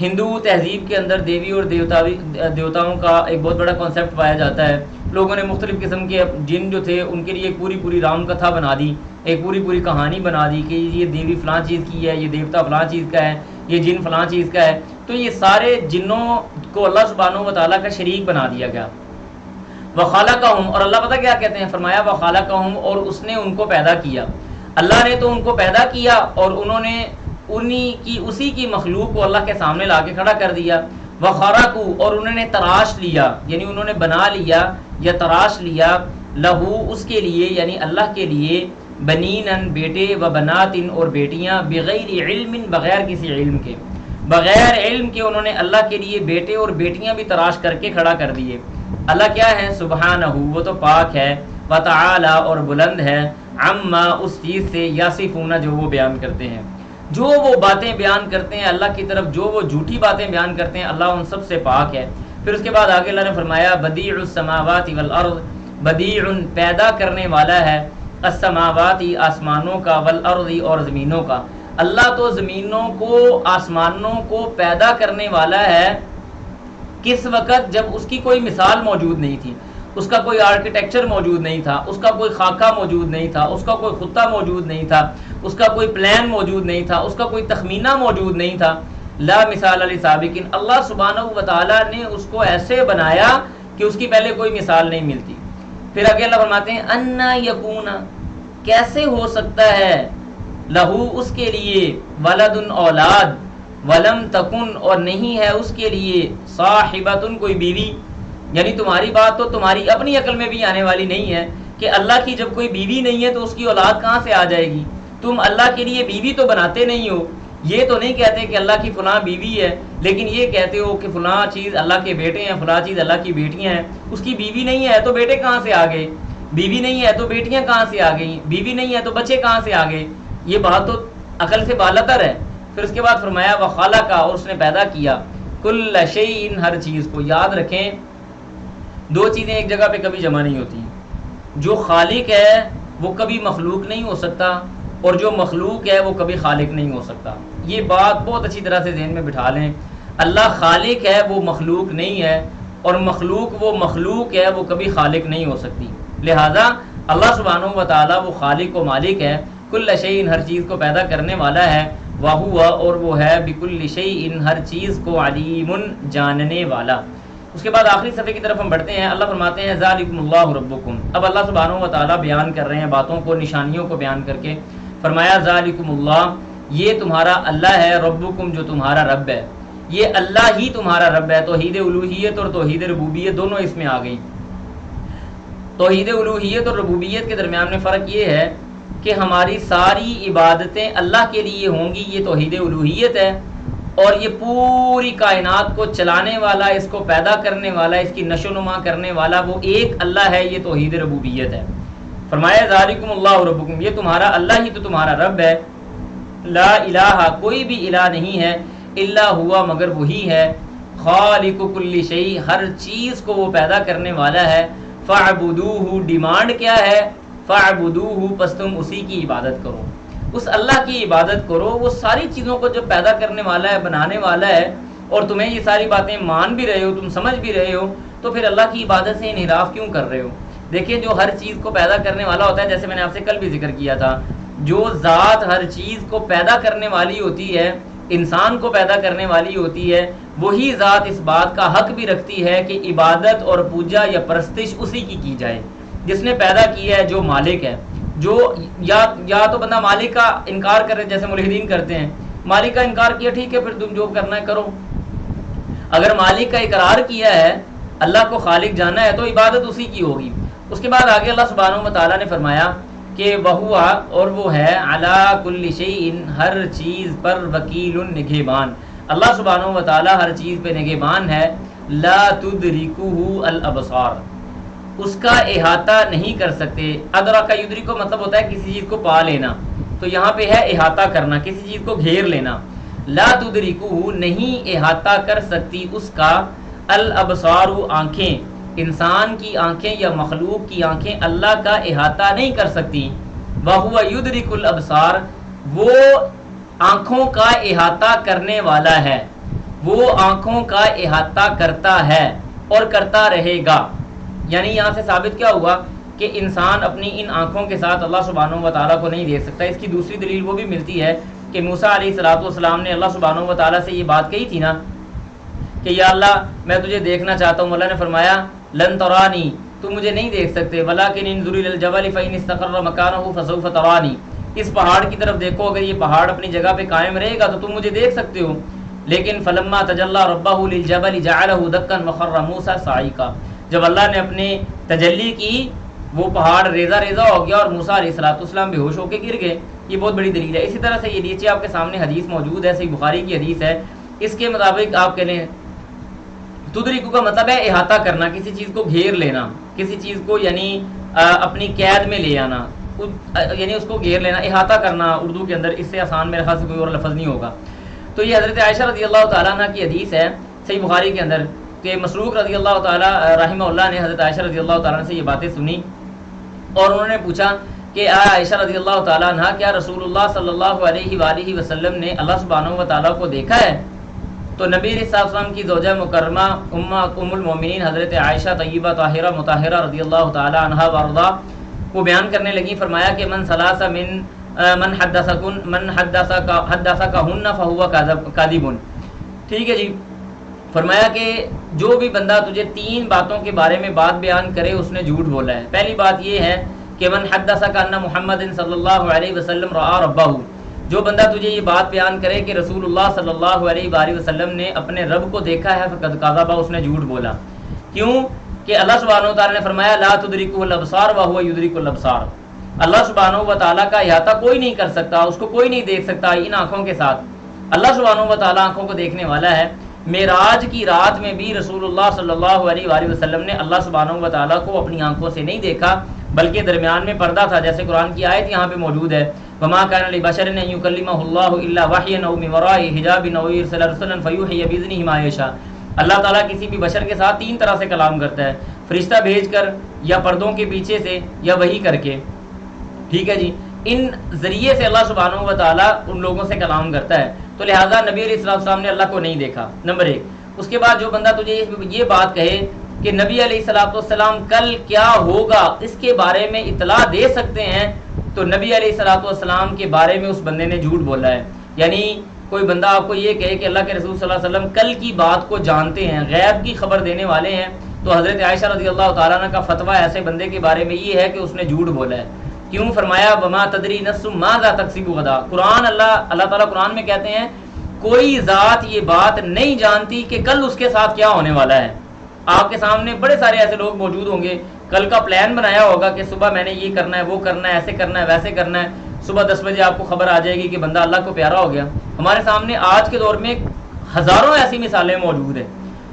ہندو تہذیب کے اندر دیوی اور دیوتاؤں کا ایک بہت بڑا کانسیپٹ پایا جاتا ہے۔ لوگوں نے مختلف قسم کے جن جو تھے ان کے لیے ایک پوری رام کتھا بنا دی، ایک پوری کہانی بنا دی کہ یہ دیوی فلاں چیز کی ہے، یہ دیوتا فلاں چیز کا ہے، یہ جن فلاں چیز کا ہے۔ تو یہ سارے جنوں کو اللہ سبحانہ و تعالیٰ کا شریک بنا دیا گیا۔ وخلقہم، اور اللہ پتہ کیا کہتے ہیں، فرمایا وخلقہم، اور اس نے ان کو پیدا کیا۔ اللہ نے تو ان کو پیدا کیا اور انہوں نے اسی کی مخلوق کو اللہ کے سامنے لا کے کھڑا کر دیا۔ وخرقوا، اور انہوں نے تراش لیا، یعنی انہوں نے بنا لیا یا تراش لیا، لہو، اس کے لیے، یعنی اللہ کے لیے، بنینن، بیٹے، و بناتن، اور بیٹیاں، بغیر علم، بغیر کسی علم کے، بغیر علم کے انہوں نے اللہ کے لیے بیٹے اور بیٹیاں بھی تراش کر کے کھڑا کر دیے۔ اللہ کیا ہے؟ سبحانہ، وہ تو پاک ہے، وتعالی، اور بلند ہے، عما، اس چیز سے، یصفون، جو وہ بیان کرتے ہیں، جو وہ باتیں بیان کرتے ہیں اللہ کی طرف، جو وہ جھوٹی باتیں بیان کرتے ہیں، اللہ ان سب سے پاک ہے۔ پھر اس کے بعد آگے اللہ نے فرمایا بدیع السماوات والارض، بدیع، پیدا کرنے والا ہے، السماوات، آسمانوں کا، والارض، اور زمینوں کا۔ اللہ تو زمینوں کو، آسمانوں کو پیدا کرنے والا ہے، کس وقت؟ جب اس کی کوئی مثال موجود نہیں تھی، اس کا کوئی آرکیٹیکچر موجود نہیں تھا، اس کا کوئی خاکہ موجود نہیں تھا، اس کا کوئی خطہ موجود نہیں تھا، اس کا کوئی پلان موجود نہیں تھا، اس کا کوئی تخمینہ موجود نہیں تھا۔ لا مثال لسابقین، اللہ سبحانہ و تعالیٰ نے اس کو ایسے بنایا کہ اس کی پہلے کوئی مثال نہیں ملتی۔ پھر آگے اللہ فرماتے ہیں انا یکون، کیسے ہو سکتا ہے، لہو، اس کے لیے، ولد، اولاد، ولم تکن، اور نہیں ہے اس کے لیے، صاحبۃ، کوئی بیوی۔ یعنی تمہاری بات تو تمہاری اپنی عقل میں بھی آنے والی نہیں ہے کہ اللہ کی جب کوئی بیوی نہیں ہے تو اس کی اولاد کہاں سے آ جائے گی۔ تم اللہ کے لیے بیوی تو بناتے نہیں ہو، یہ تو نہیں کہتے کہ اللہ کی فلاں بیوی ہے، لیکن یہ کہتے ہو کہ فلاں چیز اللہ کے بیٹے ہیں، فلاں چیز اللہ کی بیٹیاں ہیں۔ اس کی بیوی نہیں ہے تو بیٹے کہاں سے آ گئے؟ بیوی نہیں ہے تو بیٹیاں کہاں سے آ گئیں؟ بیوی نہیں ہے تو بچے کہاں سے آ گئے؟ یہ بات تو عقل سے بالاتر ہے۔ پھر اس کے بعد فرمایا وخلق، اور اس نے پیدا کیا، کل شیء، ہر چیز کو۔ یاد رکھیں دو چیزیں ایک جگہ پہ کبھی جمع نہیں ہوتی، جو خالق ہے وہ کبھی مخلوق نہیں ہو سکتا، اور جو مخلوق ہے وہ کبھی خالق نہیں ہو سکتا۔ یہ بات بہت اچھی طرح سے ذہن میں بٹھا لیں، اللہ خالق ہے، وہ مخلوق نہیں ہے، اور مخلوق وہ مخلوق ہے، وہ کبھی خالق نہیں ہو سکتی۔ لہذا اللہ سبحانہ و تعالیٰ وہ خالق و مالک ہے، کل شیء، ہر چیز کو پیدا کرنے والا ہے، وہو، اور وہ ہے، بکل شیء، ہر چیز کو، علیم، جاننے والا۔ اس کے بعد آخری صفحے کی طرف ہم بڑھتے ہیں۔ اللہ فرماتے ہیں ذالکم اللہ ربکم، اب اللہ سبحانہ و تعالیٰ بیان کر رہے ہیں باتوں کو، نشانیوں کو بیان کر کے فرمایا ذالکم اللہ، یہ تمہارا اللہ ہے، ربکم، جو تمہارا رب ہے، یہ اللہ ہی تمہارا رب ہے۔ توحید الوہیت اور توحید ربوبیت دونوں اس میں آ گئی۔ توحید الوہیت اور ربوبیت کے درمیان میں فرق یہ ہے کہ ہماری ساری عبادتیں اللہ کے لیے ہوں گی، یہ توحید الوہیت ہے، اور یہ پوری کائنات کو چلانے والا، اس کو پیدا کرنے والا، اس کی نشو و نما کرنے والا وہ ایک اللہ ہے، یہ توحید ربوبیت ہے۔ فرمایا ذالکم اللہ ربکم، یہ تمہارا اللہ ہی تو تمہارا رب ہے، لا الہ کوئی بھی الہ نہیں ہے، الا ہوا مگر وہی ہے، خالق کل شیء ہر چیز کو وہ پیدا کرنے والا ہے، فاعبدوہ ڈیمانڈ کیا ہے، فاعبدوہ پس تم اسی کی عبادت کرو، اس اللہ کی عبادت کرو، وہ ساری چیزوں کو جو پیدا کرنے والا ہے، بنانے والا ہے، اور تمہیں یہ ساری باتیں مان بھی رہے ہو، تم سمجھ بھی رہے ہو، تو پھر اللہ کی عبادت سے انحراف کیوں کر رہے ہو؟ دیکھیں جو ہر چیز کو پیدا کرنے والا ہوتا ہے، جیسے میں نے آپ سے کل بھی ذکر کیا تھا، جو ذات ہر چیز کو پیدا کرنے والی ہوتی ہے، انسان کو پیدا کرنے والی ہوتی ہے، وہی ذات اس بات کا حق بھی رکھتی ہے کہ عبادت اور پوجا یا پرستش اسی کی جائے جس نے پیدا کیا ہے، جو مالک ہے۔ جو یا تو بندہ مالک کا انکار کرے، جیسے ملحدین کرتے ہیں، مالک کا انکار کیا ٹھیک ہے، پھر تم جو کرنا ہے کرو۔ اگر مالک کا اقرار کیا ہے، اللہ کو خالق جانا ہے، تو عبادت اسی کی ہوگی۔ اس کے بعد آگے اللہ سبحانہ و تعالیٰ نے فرمایا کہ وہوا اور وہ ہے علی کل شیء ہر چیز پر وکیل نگہبان، اللہ سبحانہ و تعالیٰ ہر چیز پہ نگہبان ہے، لا تدرکہ الابصار اس کا احاطہ نہیں کر سکتے۔ ادرک یدرک کو مطلب ہوتا ہے کسی چیز کو پا لینا، تو یہاں پہ ہے احاطہ کرنا، کسی چیز کو گھیر لینا۔ لا تدرکہ نہیں احاطہ کر سکتی اس کا، الابصار آنکھیں، انسان کی آنکھیں یا مخلوق کی آنکھیں اللہ کا احاطہ نہیں کر سکتی۔ وَهُوَ يُدْرِكُ الْأَبْصَارَ وہ آنکھوں کا احاطہ کرنے والا ہے، وہ آنکھوں کا احاطہ کرتا ہے اور کرتا رہے گا۔ یعنی یہاں سے ثابت کیا ہوا کہ انسان اپنی ان آنکھوں کے ساتھ اللہ سبحانہ و تعالیٰ کو نہیں دیکھ سکتا۔ اس کی دوسری دلیل وہ بھی ملتی ہے کہ موسیٰ علیہ السلام نے اللہ سبحانہ و تعالیٰ سے یہ بات کہی تھی نا کہ یا اللہ میں تجھے دیکھنا چاہتا ہوں، اللہ نے فرمایا لن ترانی تو مجھے نہیں دیکھ سکتے، ولکن انظر الی الجبل فإن استقر مکانہ فسوف ترانی اس پہاڑ کی طرف دیکھو، اگر یہ پہاڑ اپنی جگہ پہ قائم رہے گا تو تم مجھے دیکھ سکتے ہو۔ لیکن فلما تجلی ربہ للجبل جعلہ دکا وخر موسیٰ صعقا جب اللہ نے اپنے تجلی کی وہ پہاڑ ریزہ ریزہ ہو گیا اور موسیٰ علیہ السلام بے ہوش ہو کے گر گئے۔ یہ بہت بڑی دلیل ہے۔ اسی طرح سے یہ نیچے آپ کے سامنے حدیث موجود ہے، صحیح بخاری کی حدیث ہے، اس کے مطابق آپ کہہ لیں تدریکو کا مطلب ہے احاطہ کرنا، کسی چیز کو گھیر لینا، کسی چیز کو یعنی اپنی قید میں لے آنا، یعنی اس کو گھیر لینا، احاطہ کرنا اردو کے اندر، اس سے آسان میرے خیال سے کوئی اور لفظ نہیں ہوگا۔ تو یہ حضرت عائشہ رضی اللہ تعالیٰ عنہ کی حدیث ہے صحیح بخاری کے اندر کہ مسروق رضی اللہ تعالیٰ رحمہ اللہ نے حضرت عائشہ رضی اللہ تعالیٰ عنہ سے یہ باتیں سنی اور انہوں نے پوچھا کہ عائشہ رضی اللہ تعالیٰ عنہ کیا رسول اللہ صلی اللہ علیہ وآلہ وسلم نے اللہ سبحانہ و تعالیٰ کو دیکھا ہے؟ تو نبی علیہ السلام کی زوجہ مکرمہ ام المومنین حضرت عائشہ طیبہ طاہرہ مطہرہ رضی اللہ تعالی عنہا وارضا وہ بیان کرنے لگی، فرمایا کہ من ثلاث من حدثکہن فہو کاذب، ٹھیک ہے جی، فرمایا کہ جو بھی بندہ تجھے تین باتوں کے بارے میں بات بیان کرے اس نے جھوٹ بولا ہے۔ پہلی بات یہ ہے کہ من حدثک ان محمد صلی اللہ علیہ وسلم رأى ربہ، جو بندہ تجھے یہ بات بیان کرے کہ رسول اللہ صلی اللہ علیہ وآلہ وسلم نے اپنے رب کو دیکھا ہے، فقد کذب، اس نے جھوٹ بولا۔ کیوں کہ اللہ سبحانہ و تعالیٰ نے فرمایا لا تدرکہ الابصار وہو یدرک الابصار، اللہ سبحانہ و تعالیٰ کا احاطہ کوئی نہیں کر سکتا، اس کو کوئی نہیں دیکھ سکتا ان آنکھوں کے ساتھ، اللہ سبحانہ و تعالیٰ آنکھوں کو دیکھنے والا ہے۔ معراج کی رات میں بھی رسول اللہ صلی اللہ علیہ وآلہ وسلم نے اللہ سبحانہ و تعالیٰ کو اپنی آنکھوں سے نہیں دیکھا، بلکہ درمیان میں پردہ تھا، جیسے قرآن کی آیت یہاں پہ موجود ہے وما كان لبشر ان يكلمه الله الا وحيا او من وراء حجاب او يرسل رسلا فيوحي باذنه ما يشاء۔ اللہ تعالیٰ کسی بھی بشر کے ساتھ تین طرح سے کلام کرتا ہے، فرشتہ بھیج کر یا پردوں کے پیچھے سے یا وحی کر کے، ٹھیک ہے جی، ان ذریعے سے اللہ سبحانہ و تعالیٰ ان لوگوں سے کلام کرتا ہے۔ تو لہٰذا نبی علیہ السلام نے اللہ کو نہیں دیکھا، نمبر ایک۔ اس کے بعد جو بندہ تجھے یہ بات کہے کہ نبی علیہ السلام کل کیا ہوگا اس کے بارے میں اطلاع دے سکتے ہیں، تو نبی علیہ السلام کے بارے میں اس بندے نے جھوٹ بولا ہے۔ یعنی کوئی بندہ آپ کو یہ کہے کہ اللہ کے رسول صلی اللہ علیہ وسلم کل کی بات کو جانتے ہیں، غیب کی خبر دینے والے ہیں، تو حضرت عائشہ رضی اللہ تعالیٰ عنہ کا فتویٰ ایسے بندے کے بارے میں یہ ہے کہ اس نے جھوٹ بولا ہے۔ کیوں؟ فرمایا وما تدری نفس ماذا تکسب غدا، قرآن اللہ تعالیٰ قرآن میں کہتے ہیں کوئی ذات یہ بات نہیں جانتی کہ کل اس کے ساتھ کیا ہونے والا ہے۔ آپ کے سامنے بڑے سارے ایسے لوگ موجود ہوں گے، کل کا پلان بنایا ہوگا کہ صبح میں نے یہ کرنا ہے، وہ کرنا ہے، ایسے کرنا ہے، ویسے کرنا ہے، صبح 10 بجے آپ کو خبر آ جائے گی کہ بندہ اللہ کو پیارا ہو گیا۔ ہمارے سامنے آج کے دور میں ہزاروں ایسی مثالیں موجود ہیں،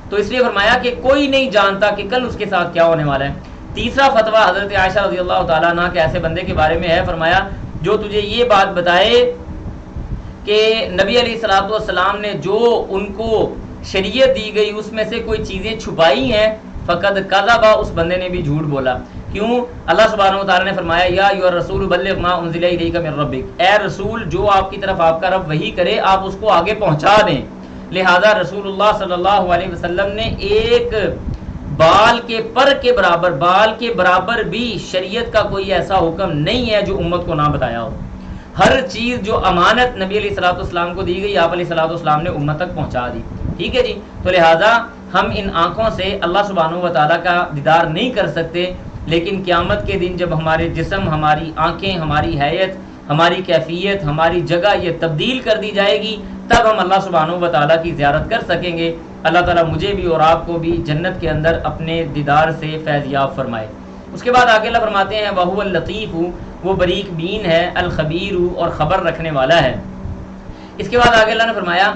تو اس لیے فرمایا کہ کوئی نہیں جانتا کہ کل اس کے ساتھ کیا ہونے والا ہے۔ تیسرا فتویٰ حضرت عائشہ رضی اللہ تعالیٰ عنہ کے ایسے بندے کے بارے میں ہے، فرمایا جو تجھے یہ بات بتائے کہ نبی علیہ الصلوۃ والسلام نے جو ان کو شریعت دی گئی اس میں سے کوئی چیزیں چھپائی ہیں، فقد کذب، اس بندے نے بھی جھوٹ بولا۔ کیوں؟ اللہ سبحانہ و تعالیٰ نے فرمایا یا ایھا الرسول بلغ ما انزل الیک من ربک، اے رسول جو آپ کی طرف آپ کا رب وحی کرے آپ اس کو آگے پہنچا دیں۔ لہذا رسول اللہ صلی اللہ علیہ وسلم نے ایک بال کے پر کے برابر بھی شریعت کا کوئی ایسا حکم نہیں ہے جو امت کو نہ بتایا ہو۔ ہر چیز جو امانت نبی علیہ الصلوۃ والسلام کو دی گئی آپ علیہ الصلوۃ والسلام نے امت تک پہنچا دی۔ ٹھیک ہے جی، تو لہٰذا ہم ان آنکھوں سے اللہ سبحانہ و تعالیٰ کا دیدار نہیں کر سکتے، لیکن قیامت کے دن جب ہمارے جسم، ہماری آنکھیں، ہماری حیت، ہماری کیفیت، ہماری جگہ یہ تبدیل کر دی جائے گی تب ہم اللہ سبحانہ و تعالیٰ کی زیارت کر سکیں گے۔ اللہ تعالیٰ مجھے بھی اور آپ کو بھی جنت کے اندر اپنے دیدار سے فیض یاب فرمائے۔ اس کے بعد آگے اللہ فرماتے ہیں وَهُوَ اللَّطِيفُ، وہ بریک بین ہے، الخبیر، اور خبر رکھنے والا ہے۔ اس کے بعد آگے اللہ نے فرمایا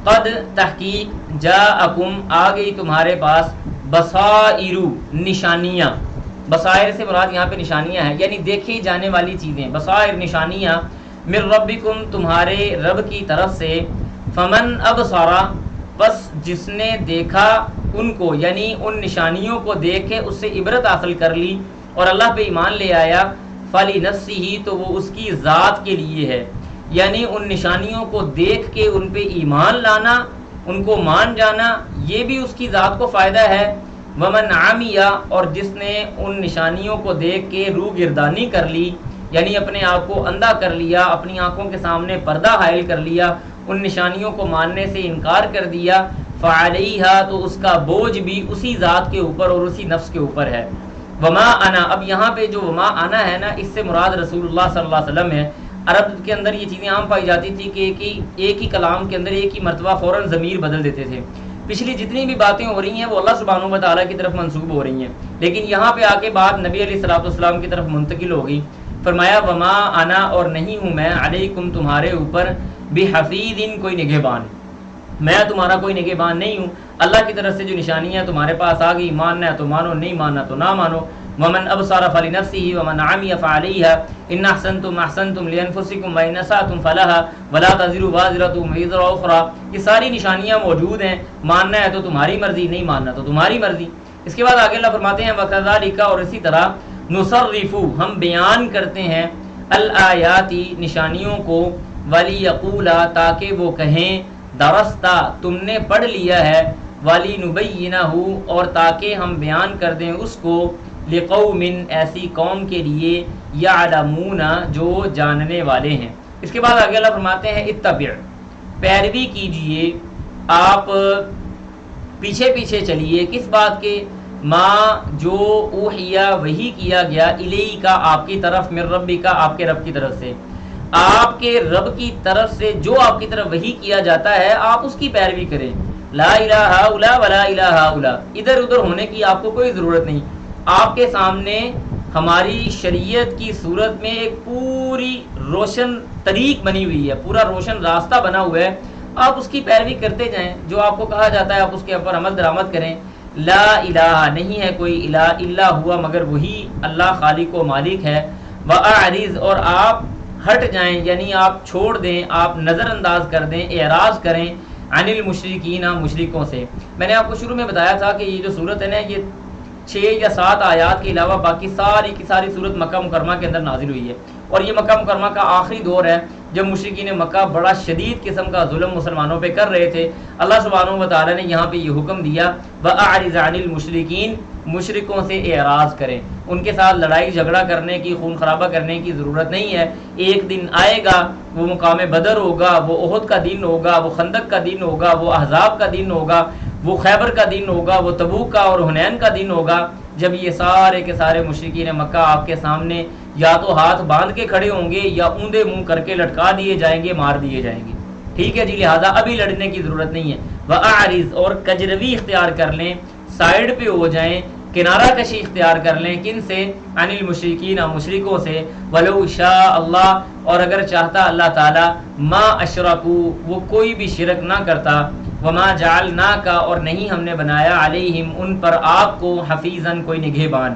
قد، تحقیق، جاءکم، آ گئی تمہارے پاس، بصائر، نشانیاں۔ بصائر سے مراد یہاں پہ نشانیاں ہیں، یعنی دیکھی جانے والی چیزیں، بصائر نشانیاں، من ربکم، تمہارے رب کی طرف سے، فمن ابصر، بس جس نے دیکھا ان کو، یعنی ان نشانیوں کو دیکھ کے اس سے عبرت حاصل کر لی اور اللہ پہ ایمان لے آیا، فَلِنَفْسِهِ، تو وہ اس کی ذات کے لیے ہے، یعنی ان نشانیوں کو دیکھ کے ان پہ ایمان لانا، ان کو مان جانا، یہ بھی اس کی ذات کو فائدہ ہے۔ وَمَنْ عَمِيَ، اور جس نے ان نشانیوں کو دیکھ کے روح گردانی کر لی، یعنی اپنے آپ کو اندھا کر لیا، اپنی آنکھوں کے سامنے پردہ حائل کر لیا، ان نشانیوں کو ماننے سے انکار کر دیا، فَعَلَيْهَا، تو اس کا بوجھ بھی اسی ذات کے اوپر اور اسی نفس کے اوپر ہے۔ وما انا، اب یہاں پہ جو وما انا ہے نا، اس سے مراد رسول اللہ صلی اللہ علیہ وسلم ہے۔ عرب کے اندر یہ چیزیں عام پائی جاتی تھی کہ ایک ہی کلام کے اندر ایک ہی مرتبہ فوراً ضمیر بدل دیتے تھے۔ پچھلی جتنی بھی باتیں ہو رہی ہیں وہ اللہ سبحانہ و تعالیٰ کی طرف منسوب ہو رہی ہیں، لیکن یہاں پہ آ کے بات نبی علیہ الصلوۃ والسلام کی طرف منتقل ہو گئی۔ فرمایا وما انا، اور نہیں ہوں میں، علیکم، تمہارے اوپر، بحفیظ، کوئی نگہبان، میں تمہارا کوئی نگہبان نہیں ہوں۔ اللہ کی طرف سے جو نشانیاں تمہارے پاس آ گئی، ماننا ہے تو مانو، نہیں ماننا تو نہ مانو۔ ومن ابصر فلنفسه ومن عمي فعليها ان احسنتم احسنتم لانفسكم وان اسأتم فلها ولا تزر وازرة وزر اخرى، یہ ساری نشانیاں موجود ہیں، ماننا ہے تو تمہاری مرضی، نہیں ماننا تو تمہاری مرضی۔ اس کے بعد آگے اللہ فرماتے ہیں وکذالک، اور اسی طرح، نصرف، ہم بیان کرتے ہیں، الآیات، نشانیوں کو، ولیقولا، تاکہ وہ کہیں، درستا، تم نے پڑھ لیا ہے، ولنبینہ، اور تاکہ ہم بیان کر دیں اس کو، لقوم، ایسی قوم کے لیے، یعلمون، جو جاننے والے ہیں۔ اس کے بعد آگے اللہ فرماتے ہیں اتبع، پیروی کیجئے، آپ پیچھے پیچھے چلیے، کس بات کے، ما، جو، اوحیا، وحی کیا گیا، الیک، آپ کی طرف، من ربک، آپ کے رب کی طرف سے، آپ کے رب کی طرف سے جو آپ کی طرف وحی کیا جاتا ہے آپ اس کی پیروی کریں۔ لا الہ الا ولا الہ الا، ادھر ادھر ہونے کی آپ کو کوئی ضرورت نہیں۔ آپ کے سامنے ہماری شریعت کی صورت میں ایک پوری روشن طریق بنی ہوئی ہے، پورا روشن راستہ بنا ہوا ہے، آپ اس کی پیروی کرتے جائیں، جو آپ کو کہا جاتا ہے آپ اس کے اوپر عمل درآمد کریں۔ لا الہ، نہیں ہے کوئی الہ، الا ہوا، مگر وہی اللہ خالق و مالک ہے۔ واعرض، اور آپ ہٹ جائیں، یعنی آپ چھوڑ دیں، آپ نظر انداز کر دیں، اعراض کریں، عن المشرکین، مشرکوں سے۔ میں نے آپ کو شروع میں بتایا تھا کہ یہ جو صورت ہے نا، یہ 6 یا 7 آیات کے علاوہ باقی ساری کی ساری صورت مکہ مکرمہ کے اندر نازل ہوئی ہے، اور یہ مکہ مکرمہ کا آخری دور ہے جب مشرکین مکہ بڑا شدید قسم کا ظلم مسلمانوں پہ کر رہے تھے۔ اللہ سبحانہ و تعالی نے یہاں پہ یہ حکم دیا وَأَعْرِضْ عَنِ الْمُشْرِكِينَ، مشرکوں سے اعراض کریں، ان کے ساتھ لڑائی جھگڑا کرنے کی، خون خرابہ کرنے کی ضرورت نہیں ہے۔ ایک دن آئے گا، وہ مقام بدر ہوگا، وہ احد کا دن ہوگا، وہ خندق کا دن ہوگا، وہ احزاب کا دن ہوگا، وہ خیبر کا دن ہوگا، وہ تبوک کا اور حنین کا دن ہوگا، جب یہ سارے کے سارے مشرکین مکہ آپ کے سامنے یا تو ہاتھ باندھ کے کھڑے ہوں گے یا اوندے منہ کر کے لٹکا دیے جائیں گے، مار دیے جائیں گے۔ ٹھیک ہے جی، لہٰذا ابھی لڑنے کی ضرورت نہیں ہے۔ وَأَعْرِضْ، اور کجروی اختیار کر لیں، سائڈ پہ ہو جائیں، کنارہ کشی اختیار کر لیں، کن سے؟ عن المشرکین، مشرکوں سے۔ وَلَوْ شَاءَ اللَّهُ، اور اگر چاہتا اللہ تعالی، ما اشرکوا، وہ کوئی بھی شرک نہ کرتا، وما جعلناک، اور نہیں ہم نے بنایا، علیہم، ان پر، آپ کو، حفیظاً، کوئی نگہبان۔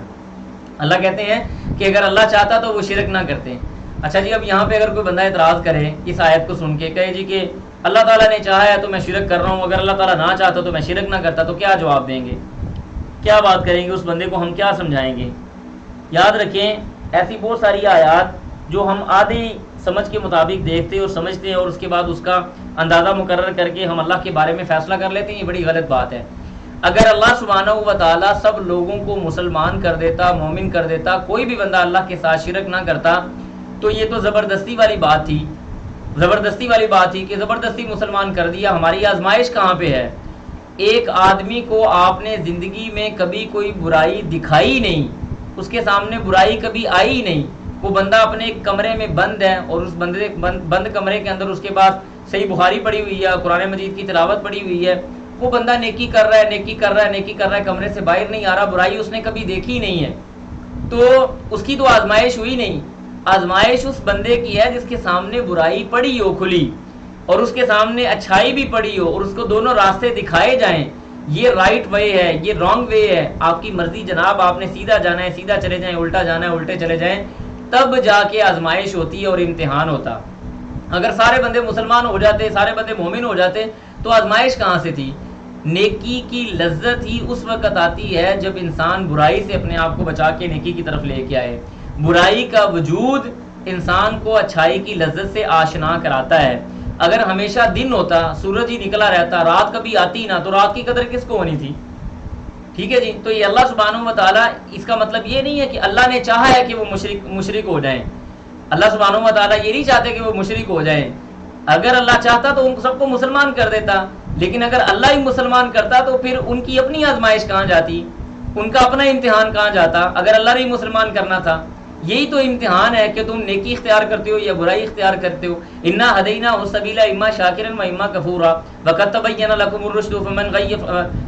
اللہ کہتے ہیں کہ اگر اللہ چاہتا تو وہ شرک نہ کرتے۔ اچھا جی، اب یہاں پہ اگر کوئی بندہ اعتراض کرے اس آیت کو سن کے، کہے جی کہ اللہ تعالیٰ نے چاہا ہے تو میں شرک کر رہا ہوں، اگر اللہ تعالیٰ نہ چاہتا تو میں شرک نہ کرتا، تو کیا جواب دیں گے؟ کیا بات کریں گے؟ اس بندے کو ہم کیا سمجھائیں گے؟ یاد رکھیں، ایسی بہت ساری آیات جو ہم آدھی سمجھ کے مطابق دیکھتے اور سمجھتے ہیں اور اس کے بعد اس کا اندازہ مقرر کر کے ہم اللہ کے بارے میں فیصلہ کر لیتے ہیں، یہ بڑی غلط بات ہے۔ اگر اللہ سبحانہ و تعالیٰ سب لوگوں کو مسلمان کر دیتا، مومن کر دیتا، کوئی بھی بندہ اللہ کے ساتھ شرک نہ کرتا، تو یہ تو زبردستی والی بات تھی، زبردستی والی بات تھی کہ زبردستی مسلمان کر دیا۔ ہماری آزمائش کہاں پہ ہے؟ ایک آدمی کو آپ نے زندگی میں کبھی کوئی برائی دکھائی نہیں، اس کے سامنے برائی کبھی آئی نہیں، وہ بندہ اپنے ایک کمرے میں بند ہے اور اس بند کمرے کے اندر اس کے پاس صحیح بخاری پڑھی ہوئی ہے، قرآن مجید کی تلاوت پڑھی ہوئی ہے، وہ بندہ نیکی کر رہا ہے، نیکی کر رہا ہے، نیکی کر رہا ہے، کمرے سے باہر نہیں آ رہا، برائی اس نے کبھی دیکھی نہیں ہے، تو اس کی تو آزمائش ہوئی نہیں۔ آزمائش اس بندے کی ہے جس کے سامنے برائی پڑی ہو کھلی اور اس کے سامنے اچھائی بھی پڑی ہو اور اس کو دونوں راستے دکھائے جائیں، یہ رائٹ وے ہے، یہ رانگ وے ہے، آپ کی مرضی جناب، آپ نے سیدھا جانا ہے سیدھا چلے جائیں، الٹا جانا ہے الٹے چلے جائیں، تب جا کے آزمائش ہوتی ہے اور امتحان ہوتا۔ اگر سارے بندے مسلمان ہو جاتے، سارے بندے مومن ہو جاتے، تو آزمائش کہاں سے تھی؟ نیکی کی لذت ہی اس وقت آتی ہے جب انسان برائی سے اپنے آپ کو بچا کے نیکی کی طرف لے کے آئے۔ برائی کا وجود انسان کو اچھائی کی لذت سے آشنا کراتا ہے۔ اگر ہمیشہ دن ہوتا، سورج ہی نکلا رہتا، رات کبھی آتی نہ، تو رات کی قدر کس کو ہونی تھی؟ ٹھیک ہے جی، تو یہ اللہ سبحانہ و تعالیٰ، اس کا مطلب یہ نہیں ہے کہ اللہ نے چاہا ہے کہ وہ مشرک ہو جائیں، اللہ سبحانہ و تعالیٰ یہ نہیں چاہتے کہ وہ مشرک ہو جائیں۔ اگر اللہ چاہتا تو ان سب کو مسلمان کر دیتا، لیکن اگر اللہ ہی مسلمان کرتا تو پھر ان کی اپنی آزمائش کہاں جاتی، ان کا اپنا امتحان کہاں جاتا؟ اگر اللہ نے مسلمان کرنا تھا، یہی تو امتحان ہے کہ تم نیکی اختیار کرتے ہو یا برائی اختیار کرتے ہو۔ انا ہدیناہ السبیل اما شاکرا و اما کفورا وقد تبین لکم الرشد فمن غی،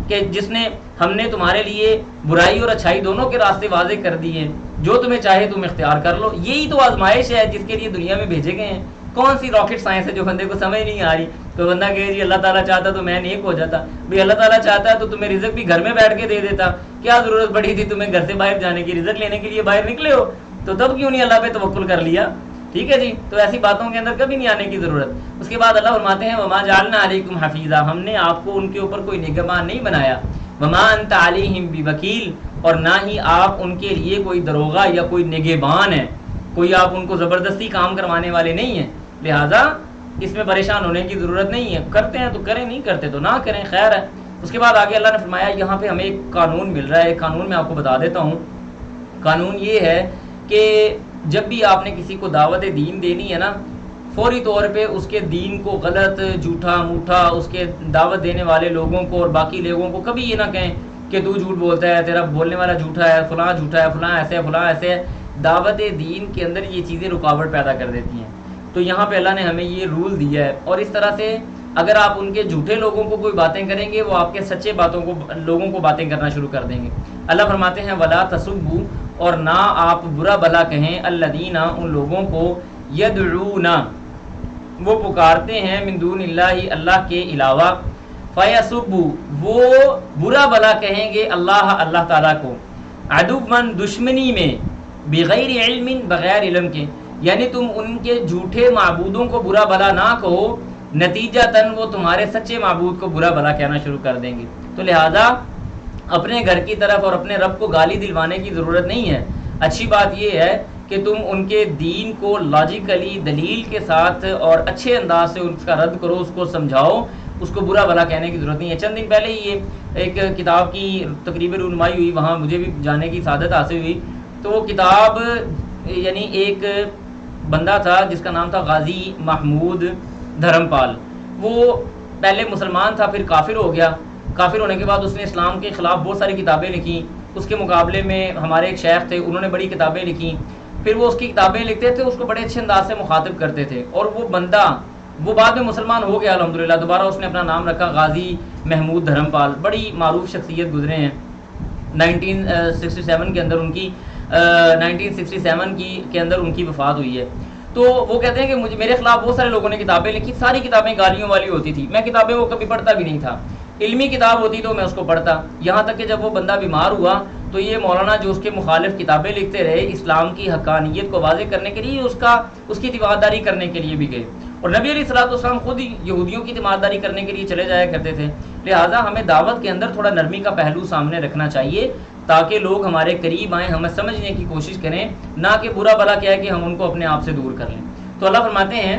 کہ جس نے ہم نے تمہارے لیے برائی اور اچھائی دونوں کے راستے واضح کر دیے، جو تمہیں چاہے تم اختیار کر لو۔ یہی تو آزمائش ہے جس کے لیے دنیا میں بھیجے گئے ہیں۔ کون سی راکٹ سائنس ہے جو بندے کو سمجھ نہیں آ رہی؟ تو بندہ کہے جی اللہ تعالیٰ چاہتا تو میں نیک ہو جاتا۔ بھئی اللہ تعالیٰ چاہتا ہے تو تمہیں رزق بھی گھر میں بیٹھ کے دے دیتا، کیا ضرورت پڑی تھی تمہیں گھر سے باہر جانے کی؟ رزق لینے کے لیے باہر نکلے ہو تو تب کیوں نہیں اللہ پہ توکل کر لیا؟ ٹھیک ہے جی، تو ایسی باتوں کے اندر کبھی نہیں آنے کی ضرورت۔ اس کے بعد اللہ فرماتے ہیں وما جعلنا علیکم حفیظا، ہم نے آپ کو ان کے اوپر کوئی نگہبان نہیں بنایا، وما انت علیہم بوکیل، اور نہ ہی آپ ان کے لیے کوئی دروغہ یا کوئی نگہبان ہے، کوئی آپ ان کو زبردستی کام کروانے والے نہیں ہیں، لہٰذا اس میں پریشان ہونے کی ضرورت نہیں ہے۔ کرتے ہیں تو کریں، نہیں کرتے تو نہ کریں، خیر ہے۔ اس کے بعد آگے اللہ نے فرمایا یہاں پہ ہمیں ایک قانون مل رہا ہے، ایک قانون میں آپ کو بتا دیتا ہوں۔ قانون یہ ہے کہ جب بھی آپ نے کسی کو دعوت دین دینی ہے نا، فوری طور پہ اس کے دین کو غلط، جھوٹا موٹا، اس کے دعوت دینے والے لوگوں کو اور باقی لوگوں کو کبھی یہ نہ کہیں کہ تو جھوٹ بولتا ہے، تیرا بولنے والا جھوٹا ہے، فلاں جھوٹا ہے، فلاں ایسے ہے، فلاں ایسے ہے۔ دعوت دین کے اندر یہ چیزیں رکاوٹ پیدا کر دیتی ہیں، تو یہاں پہ اللہ نے ہمیں یہ رول دیا ہے، اور اس طرح سے اگر آپ ان کے جھوٹے لوگوں کو کوئی باتیں کریں گے، وہ آپ کے سچے لوگوں کو باتیں کرنا شروع کر دیں گے۔ اللہ فرماتے ہیں ولا تسبوا، اور نہ آپ برا بلا کہیں، الذین، ان لوگوں کو، یدعون، وہ پکارتے ہیں، من دون اللہ، اللہ کے علاوہ، فیسبوا، وہ برا بلا کہیں گے اللہ تعالیٰ کو، عدوا، دشمنی میں، بغیر علم، بغیر علم کے، یعنی تم ان کے جھوٹے معبودوں کو برا بلا نہ کہو، نتیجتاً وہ تمہارے سچے معبود کو برا بلا کہنا شروع کر دیں گے۔ تو لہذا اپنے گھر کی طرف اور اپنے رب کو گالی دلوانے کی ضرورت نہیں ہے۔ اچھی بات یہ ہے کہ تم ان کے دین کو لاجیکلی، دلیل کے ساتھ اور اچھے انداز سے اس کا رد کرو، اس کو سمجھاؤ، اس کو برا بلا کہنے کی ضرورت نہیں ہے۔ چند دن پہلے ہی یہ ایک کتاب کی تقریباً رونمائی ہوئی، وہاں مجھے بھی جانے کی سعادت حاصل ہوئی۔ تو وہ کتاب، یعنی ایک بندہ تھا جس کا نام تھا غازی محمود دھرمپال، وہ پہلے مسلمان تھا، پھر کافر ہو گیا۔ کافر ہونے کے بعد اس نے اسلام کے خلاف بہت ساری کتابیں لکھیں۔ اس کے مقابلے میں ہمارے ایک شیخ تھے، انہوں نے بڑی کتابیں لکھیں۔ پھر وہ اس کی کتابیں لکھتے تھے، اس کو بڑے اچھے انداز سے مخاطب کرتے تھے، اور وہ بندہ وہ بعد میں مسلمان ہو گیا الحمدللہ، دوبارہ اس نے اپنا نام رکھا غازی محمود دھرمپال، بڑی معروف شخصیت گزرے ہیں۔ 1967 کے اندر ان کی 1967 کے اندر ان کی وفات ہوئی ہے۔ تو وہ کہتے ہیں کہ میرے خلاف بہت سارے لوگوں نے کتابیں لکھی، ساری کتابیں گالیوں والی ہوتی تھی، میں کتابیں وہ کبھی پڑھتا بھی نہیں تھا، علمی کتاب ہوتی تو میں اس کو پڑھتا، یہاں تک کہ جب وہ بندہ بیمار ہوا تو یہ مولانا جو اس کے مخالف کتابیں لکھتے رہے اسلام کی حقانیت کو واضح کرنے کے لیے، اس کی تیمارداری کرنے کے لیے بھی گئے، اور نبی علیہ الصلوۃ والسلام خود ہی یہودیوں کی تیمارداری کرنے کے لیے چلے جایا کرتے تھے۔ لہٰذا ہمیں دعوت کے اندر تھوڑا نرمی کا پہلو سامنے رکھنا چاہیے تاکہ لوگ ہمارے قریب آئیں، ہمیں سمجھنے کی کوشش کریں، نہ کہ برا بھلا کیا ہے کہ ہم ان کو اپنے آپ سے دور کر لیں۔ تو اللہ فرماتے ہیں،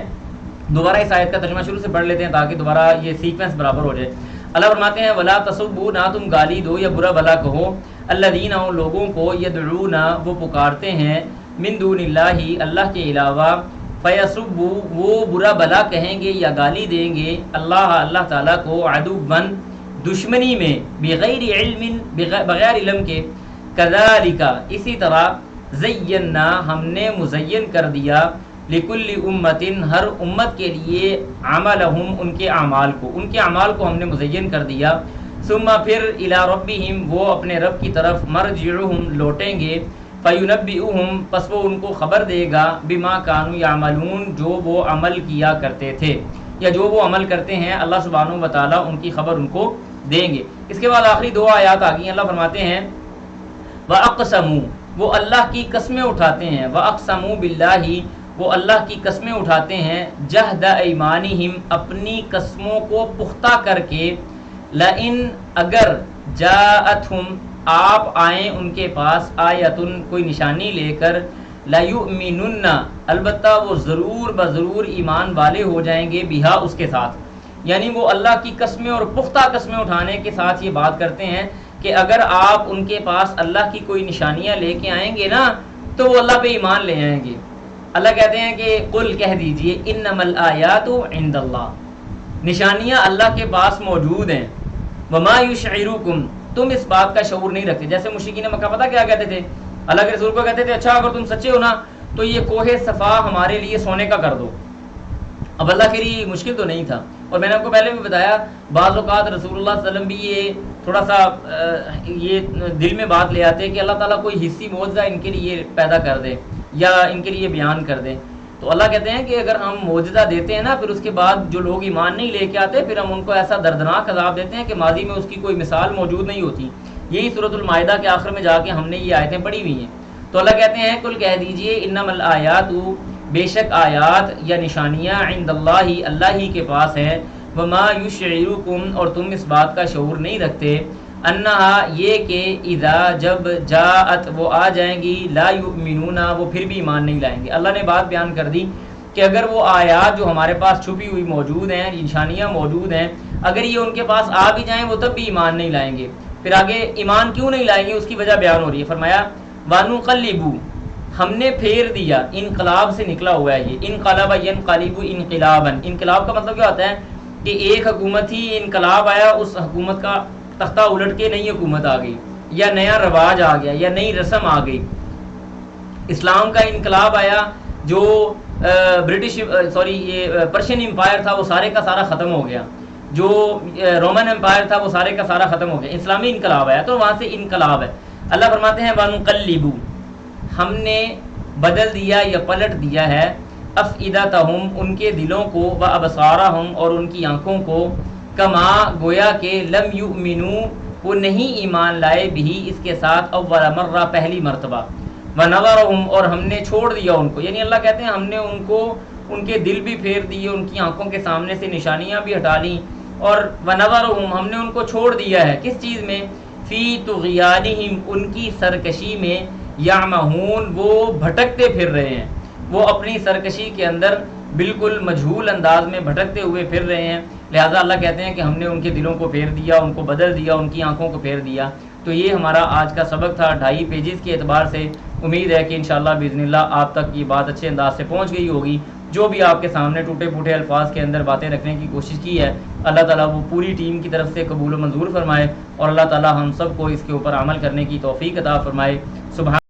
دوبارہ اس آیت کا ترجمہ شروع سے پڑھ لیتے ہیں تاکہ دوبارہ یہ سیکوینس برابر ہو جائے۔ اللہ فرماتے ہیں وَلَا تَسُبُّوا، نہ تم گالی دو یا برا بھلا کہو، الَّذِينَ، ان لوگوں کو، يَدْعُونَ، وہ پکارتے ہیں، مِن دُونِ اللَّهِ، اللہ کے علاوہ، فَيَسُبُّوا، وہ برا بھلا کہیں گے یا گالی دیں گے، اللہ تعالیٰ کو، عَدُوًّا، دشمنی میں، بغیر علم، بغیر علم کے، کذالک، اسی طرح، زینا، ہم نے مزین کر دیا، لکل امت، ہر امت کے لیے، عملہم، ان کے اعمال کو ہم نے مزین کر دیا، ثم، پھر، الی ربہم، وہ اپنے رب کی طرف، مرجعہم، لوٹیں گے، فینبئہم، پس وہ ان کو خبر دے گا، بما کانوا یعملون، جو وہ عمل کیا کرتے تھے، یا جو وہ عمل کرتے ہیں، اللہ سبحانہ و تعالیٰ ان کی خبر ان کو دیں گے۔ اس کے بعد آخری دو آیات آ گئی، اللہ فرماتے ہیں وَأَقْسَمُوا، وہ اللہ کی قسمیں اٹھاتے ہیں، وَأَقْسَمُوا بِاللَّهِ، وہ اللہ کی قسمیں اٹھاتے ہیں، جہد ایمانہم، اپنی قسموں کو پختہ کر کے، لئن، اگر، جاءتہم، آپ آئیں ان کے پاس، آیتن، کوئی نشانی لے کر، لَيُؤْمِنُنَّ، البتہ وہ ضرور بضرور ایمان والے ہو جائیں گے، بہا، اس کے ساتھ، یعنی وہ اللہ کی قسمیں اور پختہ قسمیں اٹھانے کے ساتھ یہ بات کرتے ہیں کہ اگر آپ ان کے پاس اللہ کی کوئی نشانیاں لے کے آئیں گے نا تو وہ اللہ پہ ایمان لے آئیں گے۔ اللہ کہتے ہیں کہ قل، کہہ دیجئے، انما الآیات عند اللہ، نشانیاں اللہ کے پاس موجود ہیں، وما یشعرکم، تم اس بات کا شعور نہیں رکھتے۔ جیسے مشرکین مکہ پتہ کیا کہتے تھے؟ اللہ کے رسول کو کہتے تھے اچھا اگر تم سچے ہو نا تو یہ کوہ صفا ہمارے لیے سونے کا کر دو۔ اب اللہ کے لیے مشکل تو نہیں تھا، اور میں نے آپ کو پہلے بھی بتایا بعض اوقات رسول اللہ صلی اللہ علیہ وسلم بھی یہ تھوڑا سا یہ دل میں بات لے آتے کہ اللہ تعالیٰ کوئی حصی معجزہ ان کے لیے پیدا کر دے یا ان کے لیے بیان کر دے۔ تو اللہ کہتے ہیں کہ اگر ہم معجزہ دیتے ہیں نا پھر اس کے بعد جو لوگ ایمان نہیں لے کے آتے پھر ہم ان کو ایسا دردناک عذاب دیتے ہیں کہ ماضی میں اس کی کوئی مثال موجود نہیں ہوتی۔ یہی سورۃ المائدہ کے آخر میں جا کے ہم نے یہ آیتیں پڑھی ہوئی ہیں۔ تو اللہ کہتے ہیں کل کہہ دیجئے انما الآیات، بے شک آیات یا نشانیاں، عند اللہ، اللہ ہی کے پاس ہیں، وما یشعرکم، اور تم اس بات کا شعور نہیں رکھتے، انہا، یہ کہ، اذا، جب، جاءت، وہ آ جائیں گی، لا یؤمنون، وہ پھر بھی ایمان نہیں لائیں گے۔ اللہ نے بات بیان کر دی کہ اگر وہ آیات جو ہمارے پاس چھپی ہوئی موجود ہیں، نشانیاں موجود ہیں، اگر یہ ان کے پاس آ بھی جائیں وہ تب بھی ایمان نہیں لائیں گے۔ پھر آگے ایمان کیوں نہیں لائیں گے اس کی وجہ بیان ہو رہی ہے، فرمایا وَنُقَلِّبُ، ہم نے پھیر دیا، انقلاب سے نکلا ہوا ہے یہ، انقلب ینقلب انقلابا، انقلاب کا مطلب کیا ہوتا ہے کہ ایک حکومت ہی انقلاب آیا، اس حکومت کا تختہ الٹ کے نئی حکومت آ گئی، یا نیا رواج آ گیا، یا نئی رسم آ گئی۔ اسلام کا انقلاب آیا، جو یہ پرشین امپائر تھا وہ سارے کا سارا ختم ہو گیا، جو رومن امپائر تھا وہ سارے کا سارا ختم ہو گیا، اسلامی انقلاب آیا تو وہاں سے انقلاب ہے۔ اللہ فرماتے ہیں وَنُقَلِّبُ، ہم نے بدل دیا یا پلٹ دیا ہے، افئدتہم، ان کے دلوں کو، وابصارہم، اور ان کی آنکھوں کو، کما، گویا کہ، لم یؤمنو، وہ نہیں ایمان لائے، بھی، اس کے ساتھ، اول مرہ، پہلی مرتبہ، ونظرہم، اور ہم نے چھوڑ دیا ان کو، یعنی اللہ کہتے ہیں ہم نے ان کو ان کے دل بھی پھیر دیے، ان کی آنکھوں کے سامنے سے نشانیاں بھی ہٹا لیں، اور ونظرہم، ہم نے ان کو چھوڑ دیا ہے، کس چیز میں، فی طغیانہم، ان کی سرکشی میں، یعمہون، وہ بھٹکتے پھر رہے ہیں، وہ اپنی سرکشی کے اندر بالکل مجہول انداز میں بھٹکتے ہوئے پھر رہے ہیں۔ لہٰذا اللہ کہتے ہیں کہ ہم نے ان کے دلوں کو پھیر دیا، ان کو بدل دیا، ان کی آنکھوں کو پھیر دیا۔ تو یہ ہمارا آج کا سبق تھا 2.5 پیجز کے اعتبار سے۔ امید ہے کہ انشاءاللہ باذن اللہ آپ تک یہ بات اچھے انداز سے پہنچ گئی ہوگی۔ جو بھی آپ کے سامنے ٹوٹے پھوٹے الفاظ کے اندر باتیں رکھنے کی کوشش کی ہے، اللہ تعالیٰ وہ پوری ٹیم کی طرف سے قبول و منظور فرمائے، اور اللہ تعالیٰ ہم سب کو اس کے اوپر عمل کرنے کی توفیق عطا فرمائے۔ سبحان